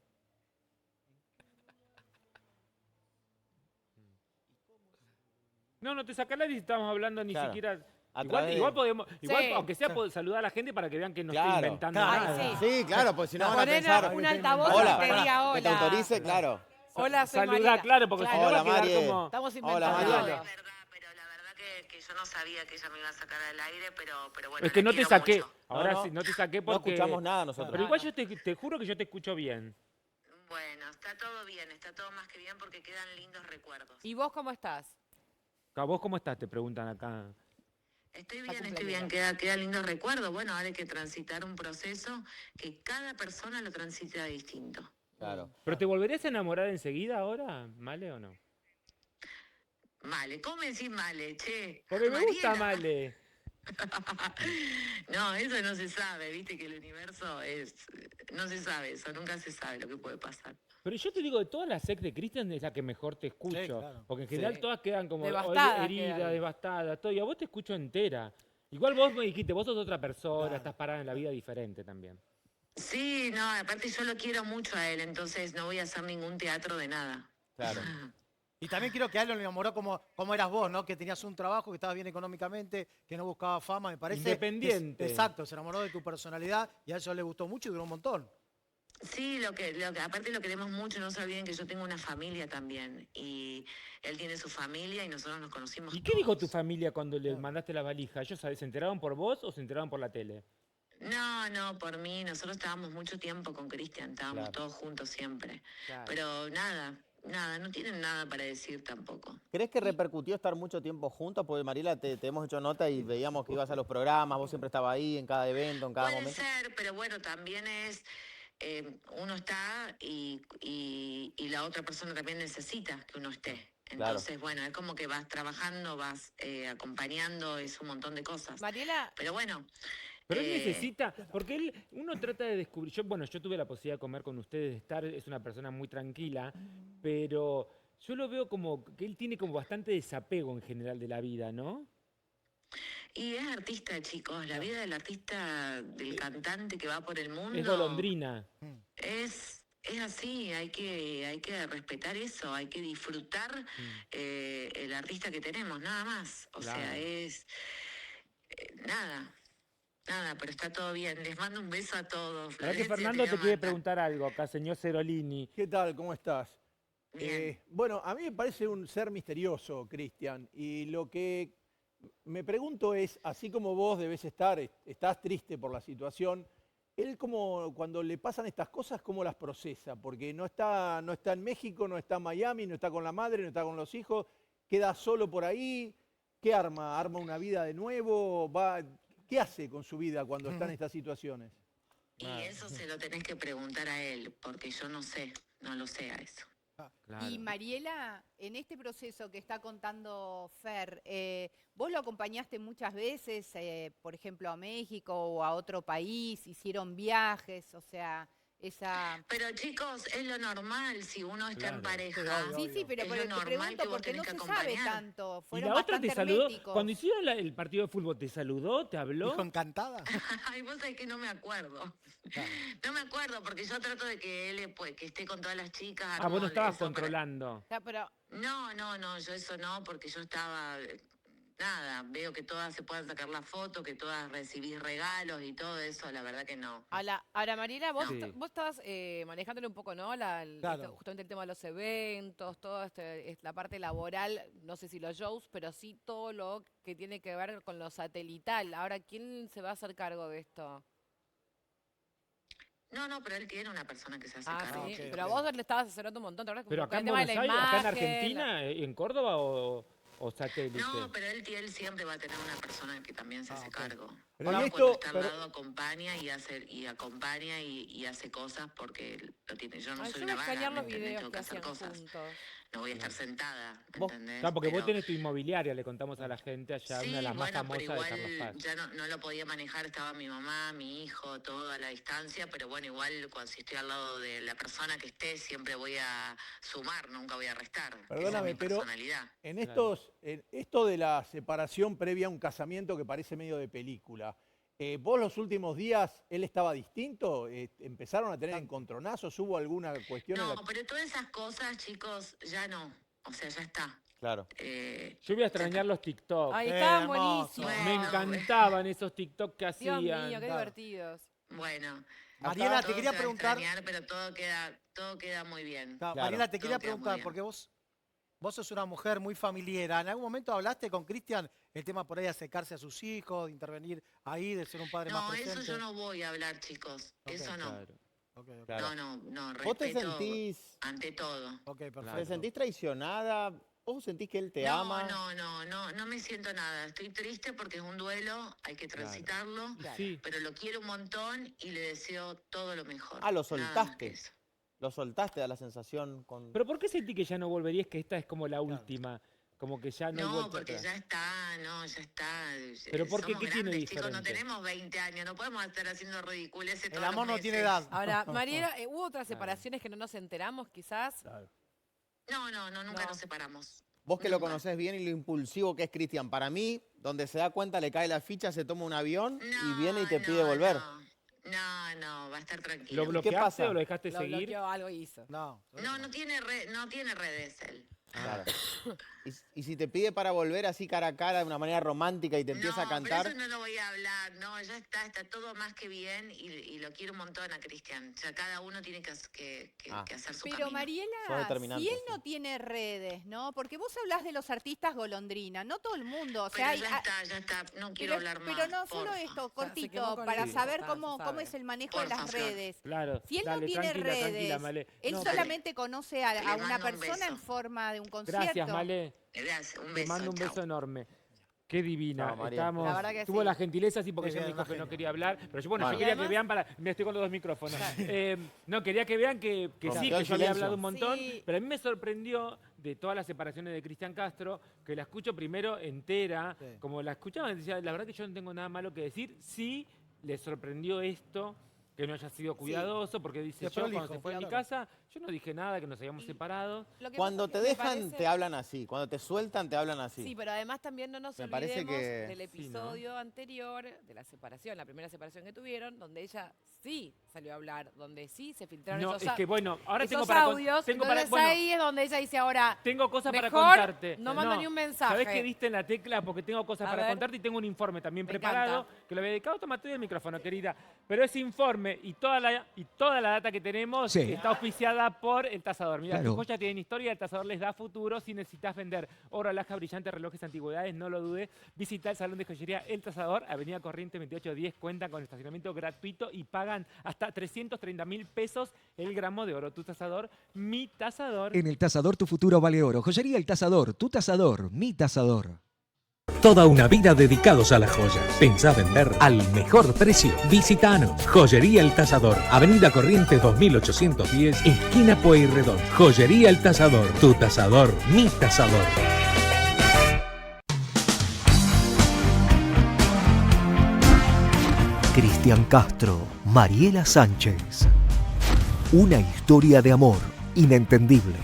No, no te sacás la estamos hablando ni Claro. siquiera. A Igual, través de- igual podemos, igual, Sí. aunque sea saludar a la gente para que vean que no Claro. estoy inventando Claro. nada. Ay, Sí, claro, pues si no van a Poner pensar. un altavoz Hola, que te diga que te hola. autorice, claro. Hola, soy Saludá, Mariela. claro, porque si no va Hola, a quedar Marie. como... Estamos Hola, inventando Mariela. todo. Es verdad, pero la verdad que yo no sabía que ella me iba a sacar al aire, pero bueno. Es que la no te quiero saqué. mucho. Ahora no. sí, no te saqué No porque... escuchamos nada nosotros. Pero igual yo te juro que yo te escucho bien. Bueno, está todo bien, está todo más que bien porque quedan lindos recuerdos. ¿Y vos cómo estás? ¿A vos cómo estás? Te preguntan acá. Estoy Está bien, cumpleaños. quedan lindos recuerdos. Bueno, ahora hay que transitar un proceso que cada persona lo transita distinto. Claro. ¿Pero te volverías a enamorar enseguida ahora, Male, o no? Male, ¿cómo me decís Male, che? Porque me gusta Mariela. Male. No, eso no se sabe, viste que el universo es... No se sabe eso, nunca se sabe lo que puede pasar. Pero yo te digo, de todas las ex de Cristian es la que mejor te escucho. Sí, claro. Porque en general Sí. todas quedan como Devastadas heridas, quedan. devastadas, todo. Y a vos te escucho entera. Igual vos me dijiste, vos sos otra persona, Claro. estás parada en la vida diferente también. Sí, no, aparte yo lo quiero mucho a él, entonces no voy a hacer ningún teatro de nada. Claro. Y también creo que a él lo enamoró como eras vos, ¿no? Que tenías un trabajo, que estabas bien económicamente, que no buscaba fama, me parece. Independiente. Exacto, se enamoró de tu personalidad y a eso le gustó mucho y duró un montón. Sí, aparte lo queremos mucho, no se olviden que yo tengo una familia también y él tiene su familia y nosotros nos conocimos ¿Y qué dijo tu todos. familia cuando le mandaste la valija? ¿Ellos se enteraron por vos o se enteraron por la tele? No, por mí, nosotros estábamos mucho tiempo con Cristian, estábamos Claro. todos juntos siempre. Claro. Pero nada, no tienen nada para decir tampoco. ¿Crees que repercutió estar mucho tiempo juntos? Porque Mariela, te hemos hecho nota y veíamos que ibas a los programas, vos siempre estabas ahí en cada evento, en cada Puede momento. ser, pero bueno, también es... uno está y la otra persona también necesita que uno esté. Claro. Entonces, bueno, es como que vas trabajando, vas acompañando, es un montón de cosas. Mariela, Pero bueno, Pero él Eh, necesita, porque uno trata de descubrir, yo tuve la posibilidad de comer con ustedes, de estar, es una persona muy tranquila, pero yo lo veo como que él tiene como bastante desapego en general de la vida, ¿no? Y es artista, chicos. La vida del artista, del cantante que va por el mundo. Es golondrina. Es así, hay que respetar eso, hay que disfrutar el artista que tenemos, nada más. O Claro. sea, es nada, pero está todo bien. Les mando un beso a todos. Ahora que Florencia, Fernando te voy a quiere matar. preguntar algo acá, señor Cerolini. ¿Qué tal? ¿Cómo estás? Bien. Bueno, a mí me parece un ser misterioso, Cristian, y lo que me pregunto es, así como vos debes estar, estás triste por la situación, él como cuando le pasan estas cosas, ¿cómo las procesa? Porque no está en México, no está en Miami, no está con la madre, no está con los hijos, queda solo por ahí. ¿Qué arma? ¿Arma una vida de nuevo? ¿Qué hace con su vida cuando está en estas situaciones? Y eso se lo tenés que preguntar a él, porque yo no sé, no lo sé a eso. Claro. Y Mariela, en este proceso que está contando Fer, vos lo acompañaste muchas veces, por ejemplo, a México o a otro país, hicieron viajes, o sea, esa... Pero chicos, es lo normal si uno está Claro. en pareja. Sí, sí, pero Es por lo te normal pregunto que vos porque no tenés se que sabe acompañar. tanto, ¿Y fueron la otra te bastante saludó? herméticos. Cuando hicieron el partido de fútbol, ¿te saludó? ¿Te habló? Dijo encantada. Ay, vos sabés que no me acuerdo. No me acuerdo porque yo trato de que él pues, que esté con todas las chicas. Ah, vos no estabas eso para- controlando. O sea, pero No, yo eso no, porque yo estaba, nada, veo que todas se puedan sacar la foto, que todas recibís regalos y todo eso, la verdad que no. ahora Mariela, vos, Sí. vos estabas manejándole un poco, ¿no? Claro. Justamente el tema de los eventos, toda la parte laboral, no sé si los shows, pero sí todo lo que tiene que ver con lo satelital. Ahora, ¿quién se va a hacer cargo de esto? No, pero él tiene una persona que se hace Ah, cargo. sí. ok, Pero ok. vos le estabas asesorando un montón, ¿te acuerdas? ¿Pero Con acá en el tema de Buenos la Aires, acá en imagen, Argentina, en Córdoba o satélite? No, pero él siempre va a tener una persona que también se hace ok. cargo. Pero Uno y cuando esto- está al pero- lado acompaña y hace cosas porque él lo tiene. Yo no Ay, soy yo voy una a vaga, extrañar ¿me los entendés? videos Tengo que que hacer hacían cosas. juntos. No voy a estar sentada, ¿me Vos- entendés? Claro, porque vos Pero- tenés tu inmobiliaria, le contamos a la gente allá, Sí, una de las más bueno, famosas pero de igual Carlos Paz. ya no lo podía manejar, estaba mi mamá, mi hijo, todo a la distancia, pero bueno, igual cuando si estoy al lado de la persona que esté, siempre voy a sumar, nunca voy a restar. Esa Perdóname, es mi pero personalidad. en Claro. esto de la separación previa a un casamiento que parece medio de película, ¿vos los últimos días, él estaba distinto? ¿Empezaron a tener encontronazos? ¿Hubo alguna cuestión en No, la pero todas esas cosas, chicos, ya no. O sea, ya está. Claro. Yo voy a extrañar los TikTok. Ay, estaban hermoso. buenísimos. Bueno, Me encantaban esos TikTok que Dios hacían. mío, qué Claro. divertidos. Bueno. Mariela, todo te quería se va a preguntar. extrañar, pero todo queda muy bien. Claro, Claro. Mariela, te quería Todo queda muy preguntar, bien. porque vos sos una mujer muy familiera. ¿En algún momento hablaste con Cristian el tema por ahí de acercarse a sus hijos, de intervenir ahí, de ser un padre más No, presente? eso yo no voy a hablar, chicos. Ok, Eso no. Claro. Ok, ok. Claro. No, ¿Vos te respeto sentís, ante todo. Ok, perfecto. te sentís traicionada? ¿Vos sentís que él te ama? No me siento nada. Estoy triste porque es un duelo, hay que transitarlo, Sí. pero lo quiero un montón y le deseo todo lo mejor. Ah, lo Nada más soltaste. que eso. Lo soltaste, da la sensación con... ¿Pero por qué sentí que ya no volverías? Que esta es como la última. Como que ya no hay No, vuelta porque atrás. ya está, ya está. ¿Pero por qué? Somos ¿Qué tiene grandes, chicos, no diferente? tenemos 20 años, no podemos estar haciendo ridiculeces El todos los amor no tiene meses. edad. Ahora, Mariela, ¿hubo otras separaciones que no nos enteramos, quizás? No, nunca No. nos separamos. Vos que lo Nunca. conocés bien y lo impulsivo que es Cristian. Para mí, donde se da cuenta, le cae la ficha, se toma un avión y viene y te pide volver. No, va a estar tranquilo. ¿Lo ¿Qué bloqueaste pasa? o lo dejaste Lo seguir? bloqueó, algo hizo. No. No tiene redes él. Claro. Y si te pide para volver así cara a cara de una manera romántica y te empieza a cantar, Pero eso no lo voy a hablar, no, ya está todo más que bien y lo quiero un montón a Cristian. O sea, cada uno tiene que hacer su Pero camino. Sos Mariela, determinante, si él sí. no tiene redes, ¿no? Porque vos hablás de los artistas golondrina, no todo el mundo. O Pero sea, ya está, no quiero hablar más. pero no, solo porfa. esto, Se quemó cortito, con para eso, saber ya cómo se sabe. es el manejo de Porfa, las Flor. redes. Claro. Si él Dale, no tiene tranquila, redes, tranquila, Malé. él No, solamente conoce a Le una mando un persona en beso. forma de un concierto. Gracias, Malé. Gracias, un Te beso. mando un chau. beso enorme. Qué divina. Chao, María. Estábamos, La verdad que tuvo sí. la gentileza, sí, porque Sí, ella me sí, dijo una que no genia. quería hablar. Pero yo, bueno, Bueno. yo quería Y que además- vean para. Me estoy con los dos micrófonos. No, quería que vean que sí, Rompió que el yo había silencio. hablado un montón. Sí. Pero a mí me sorprendió de todas las separaciones de Cristian Castro, que la escucho primero entera, Sí. como la escuchaba, decía, la verdad que yo no tengo nada malo que decir. Sí, le sorprendió esto, que no haya sido cuidadoso, porque dice, Que yo cuando prolijo, se fue a mi claro. casa, Yo no dije nada, que nos habíamos separado. Lo que Cuando pasa te es que me dejan, parece- te hablan así. Cuando te sueltan, te hablan así. Sí, pero además también no nos Me parece olvidemos que- del Sí, episodio anterior de la separación, la primera separación que tuvieron, donde ella sí salió a hablar, donde sí se filtraron No, esos, es que bueno, ahora esos tengo para audios. tengo Entonces para, bueno, ahí es donde ella dice ahora, tengo cosas para mejor contarte. no mando ni un mensaje. ¿Sabés que diste en la tecla? Porque tengo cosas A para ver. contarte y tengo un informe también Me preparado encanta. que lo había dedicado. Tomate el micrófono, querida. Pero ese informe y toda la data que tenemos Sí. está auspiciada por El Tasador. Mira, Claro. tus joyas tienen historia, El Tasador les da futuro. Si necesitas vender oro, alhaja brillante, relojes, antigüedades, no lo dudes. Visita el Salón de Joyería El Tasador, Avenida Corriente 2810. Cuentan con estacionamiento gratuito y pagan hasta 330.000 pesos el gramo de oro. Tu Tasador, mi Tasador. En El Tasador tu futuro vale oro. Joyería El Tasador, tu tasador, mi tasador. Toda una vida dedicados a las joyas. Pensá vender al mejor precio. Visitanos. Joyería El Tasador. Avenida Corrientes 2810, esquina Pueyrredón. Joyería El Tasador. Tu tasador, mi tasador. Cristian Castro, Mariela Sánchez. Una historia de amor inentendible.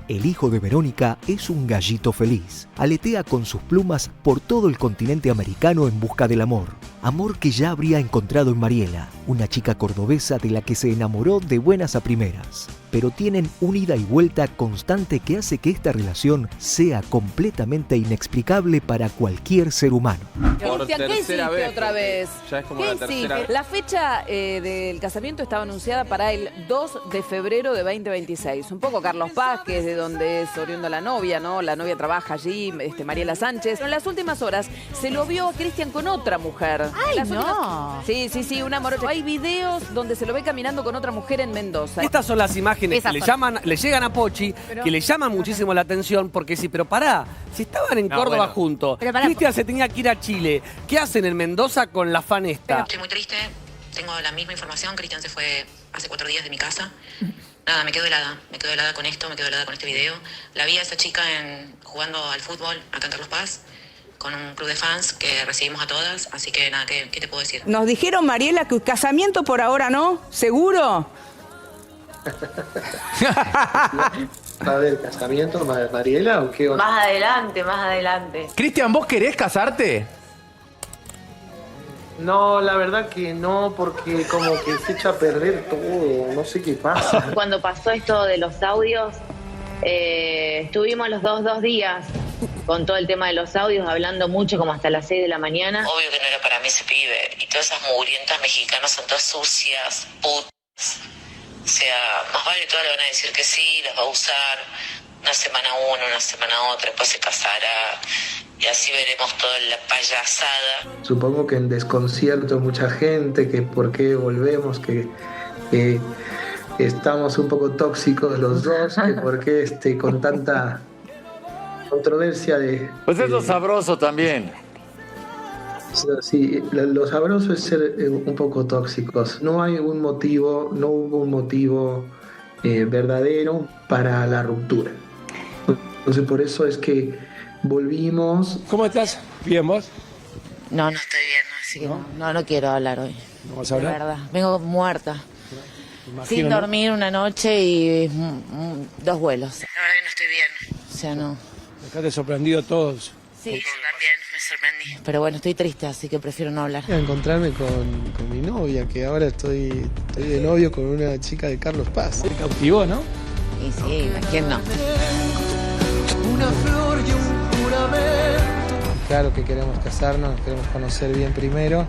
El hijo de Verónica es un gallito feliz. Aletea con sus plumas por todo el continente americano en busca del amor. Amor que ya habría encontrado en Mariela, una chica cordobesa de la que se enamoró de buenas a primeras. Pero tienen un ida y vuelta constante que hace que esta relación sea completamente inexplicable para cualquier ser humano. Cristian, ¿qué hiciste otra vez? Ya es como ¿Qué la hiciste? tercera vez. La fecha del casamiento estaba anunciada para el 2 de febrero de 2026. Un poco Carlos Paz, que es de donde es oriunda la novia, ¿no? La novia trabaja allí, Mariela Sánchez. Pero en las últimas horas se lo vio a Cristian con otra mujer. ¡Ay, Las no! Sí, una morocha. Hay videos donde se lo ve caminando con otra mujer en Mendoza. Estas son las imágenes Esas que son. le llegan a Pochi, Pero- que le llaman muchísimo la atención, porque sí, pero pará, si estaban en No, Córdoba bueno. juntos, Pero pará, Cristian se tenía que ir a Chile, ¿qué hacen en Mendoza con la fan esta? Estoy muy triste, tengo la misma información. Cristian se fue hace 4 días de mi casa. Nada, me quedo helada con esto, me quedo helada con este video. La vi a esa chica jugando al fútbol acá en Carlos Paz, con un club de fans que recibimos a todas, así que nada, ¿qué te puedo decir? Nos dijeron, Mariela, que casamiento por ahora no, ¿seguro? ¿Va a haber casamiento, Mariela, o qué? Más adelante. Cristian, ¿vos querés casarte? No, la verdad que no, porque como que se echa a perder todo, no sé qué pasa. Cuando pasó esto de los audios, estuvimos los dos días con todo el tema de los audios, hablando mucho, como hasta las 6 de la mañana. Obvio que no era para mí ese pibe, y todas esas mugrientas mexicanas son todas sucias, putas. O sea, más vale todas le van a decir que sí, las va a usar una semana uno, una semana otra, después se casará, y así veremos toda la payasada. Supongo que en desconcierto mucha gente, que por qué volvemos, que estamos un poco tóxicos los dos, que por qué con tanta controversia de... Pues eso es sabroso también. Sí, lo sabroso es ser un poco tóxicos. No hay un motivo, no hubo un motivo verdadero para la ruptura. Entonces por eso es que volvimos. ¿Cómo estás? ¿Bien vos? No estoy bien, así que no quiero hablar hoy. ¿No vas a De verdad, vengo muerta. Sin dormir una noche y 2 vuelos. La verdad que no estoy bien. O sea, no. Dejaste sorprendido a todos. Sí, yo también me sorprendí. Pero bueno, estoy triste, así que prefiero no hablar. A encontrarme con mi novia, que ahora estoy de novio con una chica de Carlos Paz. Te cautivó, ¿no? Y sí, ¿a quién no? Claro que queremos casarnos, nos queremos conocer bien primero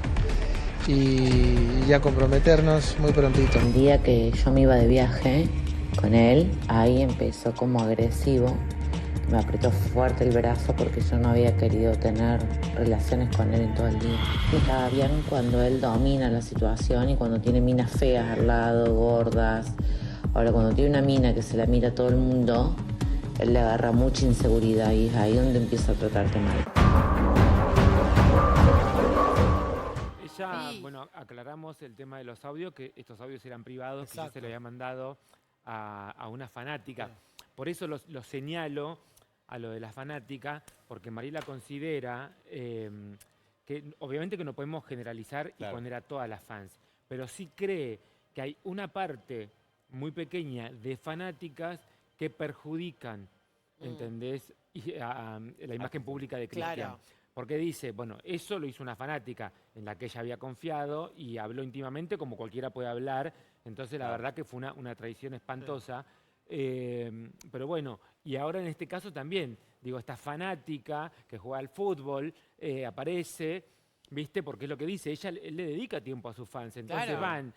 y ya comprometernos muy prontito. El día que yo me iba de viaje con él, ahí empezó como agresivo. Me apretó fuerte el brazo porque yo no había querido tener relaciones con él en todo el día. Está bien cuando él domina la situación y cuando tiene minas feas al lado, gordas. Ahora, cuando tiene una mina que se la mira a todo el mundo, él le agarra mucha inseguridad y es ahí donde empieza a tratarte mal. Ella, Sí. bueno, aclaramos el tema de los audios, que estos audios eran privados, que yo se lo había mandado a una fanática. Por eso los señalo a lo de la fanática, porque Mariela considera que obviamente que no podemos generalizar y poner a todas las fans, pero sí cree que hay una parte muy pequeña de fanáticas que perjudican, ¿entendés? La imagen pública de Cristian. Claro. Porque dice, bueno, eso lo hizo una fanática en la que ella había confiado y habló íntimamente como cualquiera puede hablar. Entonces, la verdad que fue una traición espantosa. Pero bueno, y ahora en este caso también, digo, esta fanática que juega al fútbol aparece, ¿viste? Porque es lo que dice, él le dedica tiempo a sus fans. Entonces Claro. van,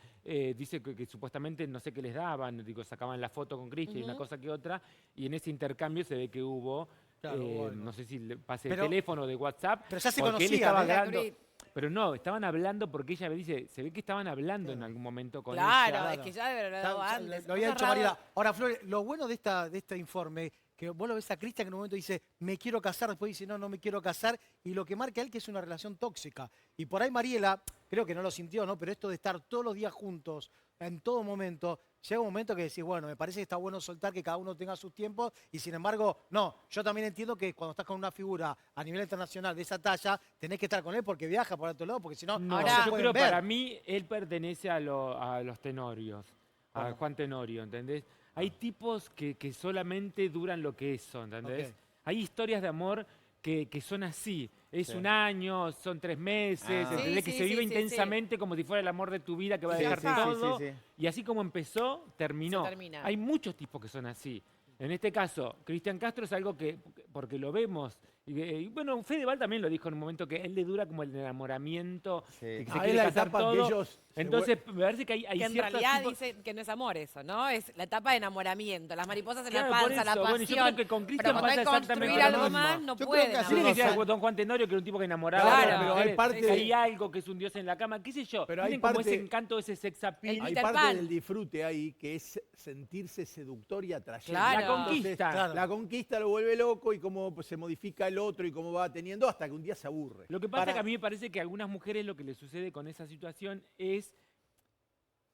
dice que supuestamente no sé qué les daban, digo, sacaban la foto con Cristian y una cosa que otra, y en ese intercambio se ve que hubo... Claro, bueno. No sé si le pase Pero- el teléfono de WhatsApp. Pero ya se porque él conocían, estaba ¿eh? hablando. Pero no, estaban hablando porque ella me dice, se ve que estaban hablando en algún momento con Claro, ella. es que ya debe haber hablado Ya antes. lo había Cosa dicho rara. Mariela. Ahora, Flor, lo bueno de este informe, que vos lo ves a Cristian que en un momento dice, me quiero casar, después dice, no, no me quiero casar, y lo que marca él que es una relación tóxica. Y por ahí Mariela, creo que no lo sintió, ¿no? Pero esto de estar todos los días juntos, en todo momento, llega un momento que decís, bueno, me parece que está bueno soltar que cada uno tenga sus tiempos, y sin embargo, no, yo también entiendo que cuando estás con una figura a nivel internacional de esa talla, tenés que estar con él porque viaja por otro lado, porque si no, No, no se yo pueden creo ver. para mí él pertenece a los Tenorios, a Juan Tenorio, ¿entendés? Hay tipos que solamente duran lo que son, ¿entendés? Ok. Hay historias de amor que son así. Es Sí. un año, son 3 meses, Ah. ¿entendés? Sí, que sí, se vive sí, sí, intensamente como si fuera el amor de tu vida que va a Sí, dejar sí, sí, todo. sí, sí. Y así como empezó, terminó. Se termina. Hay muchos tipos que son así. En este caso, Cristian Castro es algo que, porque lo vemos, y bueno, Fedeval también lo dijo en un momento que a él le dura como el enamoramiento, Sí. de que Ah, se es quiere la casar etapa que todo. ellos se Entonces, me parece que hay Que en ciertos realidad tipos- dicen que no es amor eso, ¿no? Es la etapa de enamoramiento, las mariposas en Claro, la por panza, la eso, pasión. bueno, yo creo que con Pero Cristian cuando pasa hay que exactamente construir lo algo mismo. más, no Yo creo puede. que así Tiene que Pasa- ser don Juan Tenorio, que era un tipo que enamoraba Claro, a las pero hay mujeres, parte que de- hay algo que es un dios en la cama, qué sé yo. Pero hay Tienen como parte- ese encanto, ese sex appeal. El Hay Peter parte Pan. del disfrute ahí que es sentirse seductor y atrayente. Claro. La conquista. Claro. La conquista lo vuelve loco y cómo pues, se modifica el otro y cómo va teniendo hasta que un día se aburre. Lo que pasa Para- es que a mí me parece que a algunas mujeres lo que les sucede con esa situación es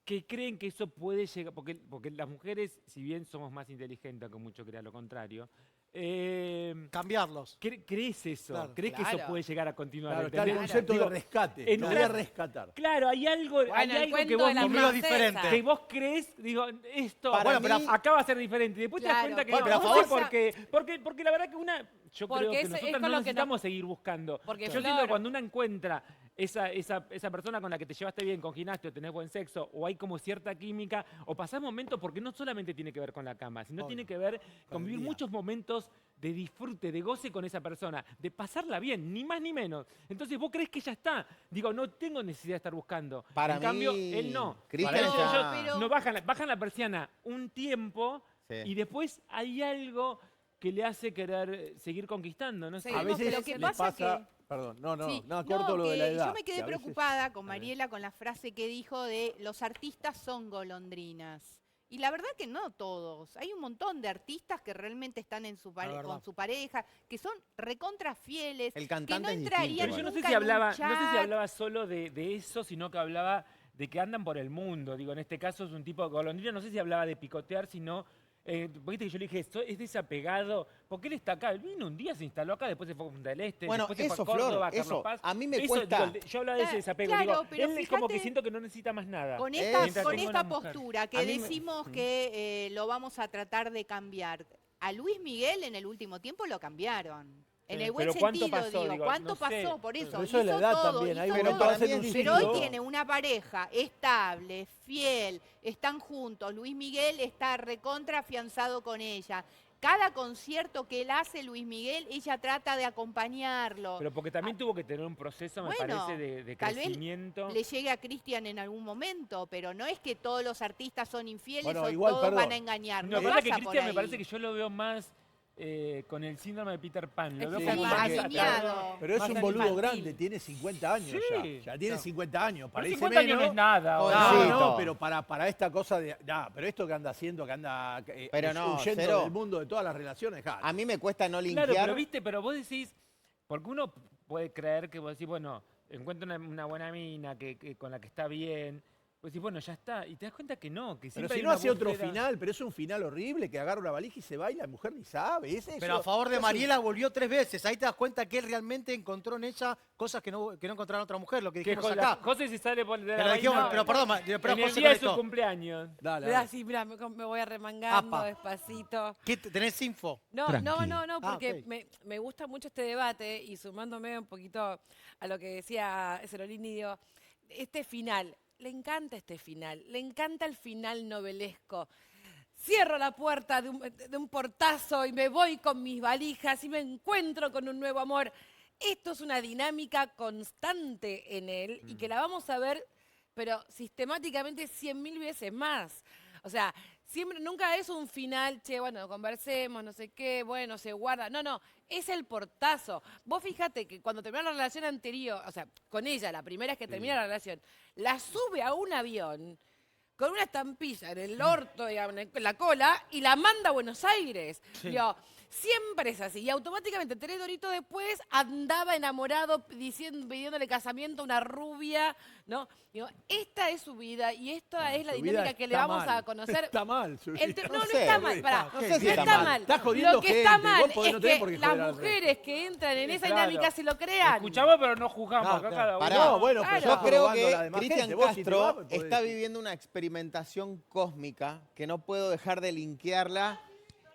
que creen que eso puede llegar, porque las mujeres, si bien somos más inteligentes, que mucho crean lo contrario, Cambiarlos. ¿crees eso? Claro. ¿Crees que eso Claro. puede llegar a continuar? Claro, está el ¿entendés? concepto Digo, de rescate. en Lo una- voy a rescatar. Claro, hay algo, Bueno, hay el algo cuento que vos de la Conmigo es princesa. diferente. que vos crees, digo, esto Para bueno, mí- acá va a ser diferente. Y después te das Claro. cuenta que Bueno, no, pero a no sé favor- porque la verdad que yo Porque creo que es nosotros con no lo que no- necesitamos seguir buscando. Porque Yo siento Flor- que cuando uno encuentra esa persona con la que te llevaste bien, conginaste o tenés buen sexo, o hay como cierta química, o pasás momentos, porque no solamente tiene que ver con la cama, sino Obvio. tiene que ver con el vivir día. muchos momentos de disfrute, de goce con esa persona, de pasarla bien, ni más ni menos. Entonces vos crees que ya está. Digo, no tengo necesidad de estar buscando. Para en cambio, mí, él no. Cristian Para ellos, ya- Pero- no bajan la persiana un tiempo Sí. y después hay algo que le hace querer seguir conquistando. No sé. Sí, A no, veces pero ¿qué les pasa pasa... Perdón, no, Sí, corto lo de la que edad. Yo me quedé que a veces- preocupada con Mariela con la frase que dijo de los artistas son golondrinas. Y la verdad que no todos. Hay un montón de artistas que realmente están en La verdad. con su pareja, que son recontra fieles, El que cantante no es entrarían Pero yo no sé nunca si en un hablaba, no sé si chat. hablaba solo de eso, sino que hablaba de que andan por el mundo. Digo, en este caso es un tipo de golondrina, no sé si hablaba de picotear, sino viste que yo le dije, es desapegado, porque él está acá. Él vino un día, se instaló acá, después se fue a Punta del Este, Bueno, después se fue eso, a Córdoba, Flor, a Carlos eso, Paz. a mí me Eso, cuesta- digo, yo hablaba de ese desapego. Claro, Digo, pero él es como que fíjate- siento que no necesita más nada. Con Mientras esta, con tenga esta una mujer. postura que A mí me- decimos que lo vamos a tratar de cambiar, a Luis Miguel en el último tiempo lo cambiaron. En el buen Pero ¿cuánto sentido, pasó? digo, Digo, ¿cuánto no sé. pasó? Por eso, Pero eso es la hizo edad todo, también. Hay hizo momentos todo. que hacen un Pero hoy ciclo. tiene una pareja estable, fiel, están juntos. Luis Miguel está recontra afianzado con ella. Cada concierto que él hace, Luis Miguel, ella trata de acompañarlo. Pero porque también tuvo que tener un proceso, me Bueno, parece, de tal vez crecimiento. le llegue a Cristian en algún momento, pero no es que todos los artistas son infieles Bueno, o igual, todos perdón. van a engañar. No, No, la verdad que pasa por Cristian me ahí. parece que yo lo veo más con el síndrome de Peter Pan. Lo veo Sí, como más alineado. atado. Pero es Más un boludo infantil. grande, tiene 50 años Sí. ya. Ya tiene 50 años. Pero Parece 50 años menos. no es nada. Joder. ahora. No, Jovencito. no, pero para esta cosa de... No, pero esto que anda haciendo, que anda Pero no, huyendo cero. del mundo de todas las relaciones, ja. A mí me cuesta no linkear. Claro, pero viste, pero vos decís, porque uno puede creer que vos decís, bueno, encuentra una buena mina con la que está bien, pues sí, bueno, ya está. Y te das cuenta que no, que Pero siempre si hay no una hace otro búsqueda. final, pero es un final horrible que agarra una valija y se va y la mujer ni sabe. Es eso. Pero a favor de Es un- Mariela volvió 3 veces. Ahí te das cuenta que él realmente encontró en ella cosas que no encontraron en otra mujer, lo que Que dijimos con acá. las cosas se sale por de la Pero dijimos, vaina, pero perdón, pero en el José, día de con su esto. cumpleaños. Mirá, sí, mirá, me voy a remangando Apa. despacito. ¿Qué, tenés info? No, Ah, porque ok. me gusta mucho este debate y sumándome un poquito a lo que decía Cerolini, digo, este final, le encanta este final, le encanta el final novelesco. Cierro la puerta de un portazo y me voy con mis valijas y me encuentro con un nuevo amor. Esto es una dinámica constante en él y que la vamos a ver, pero sistemáticamente 100.000 veces más. O sea, siempre, nunca es un final, che, bueno, conversemos, no sé qué, bueno, se guarda. No, es el portazo. Vos fíjate que cuando terminó la relación anterior, o sea, con ella, la primera vez que termina la relación, la sube a un avión con una estampilla en el orto, digamos, en la cola, y la manda a Buenos Aires. Sí. Digo, siempre es así. Y automáticamente, 3 doritos después, andaba enamorado pidiéndole casamiento a una rubia, ¿no? Digo, esta es su vida y esta es la Su vida dinámica que le está vamos mal. a conocer. Está mal su El vida. no, no sé, está mal, pará, no sé no si está mal. Estás jodiendo Lo que está gente, mal vos podés- es no tenés por que qué las joder al resto. mujeres que entran en esa Claro. dinámica se lo crean. Escuchamos, pero no juzgamos. No, acá claro. cada uno. Pará. No, bueno, pero Claro. Yo estás creo probando a la que demás Cristian gente. Vos, si te va, Castro podés está decir. viviendo una experimentación cósmica que no puedo dejar de linkearla.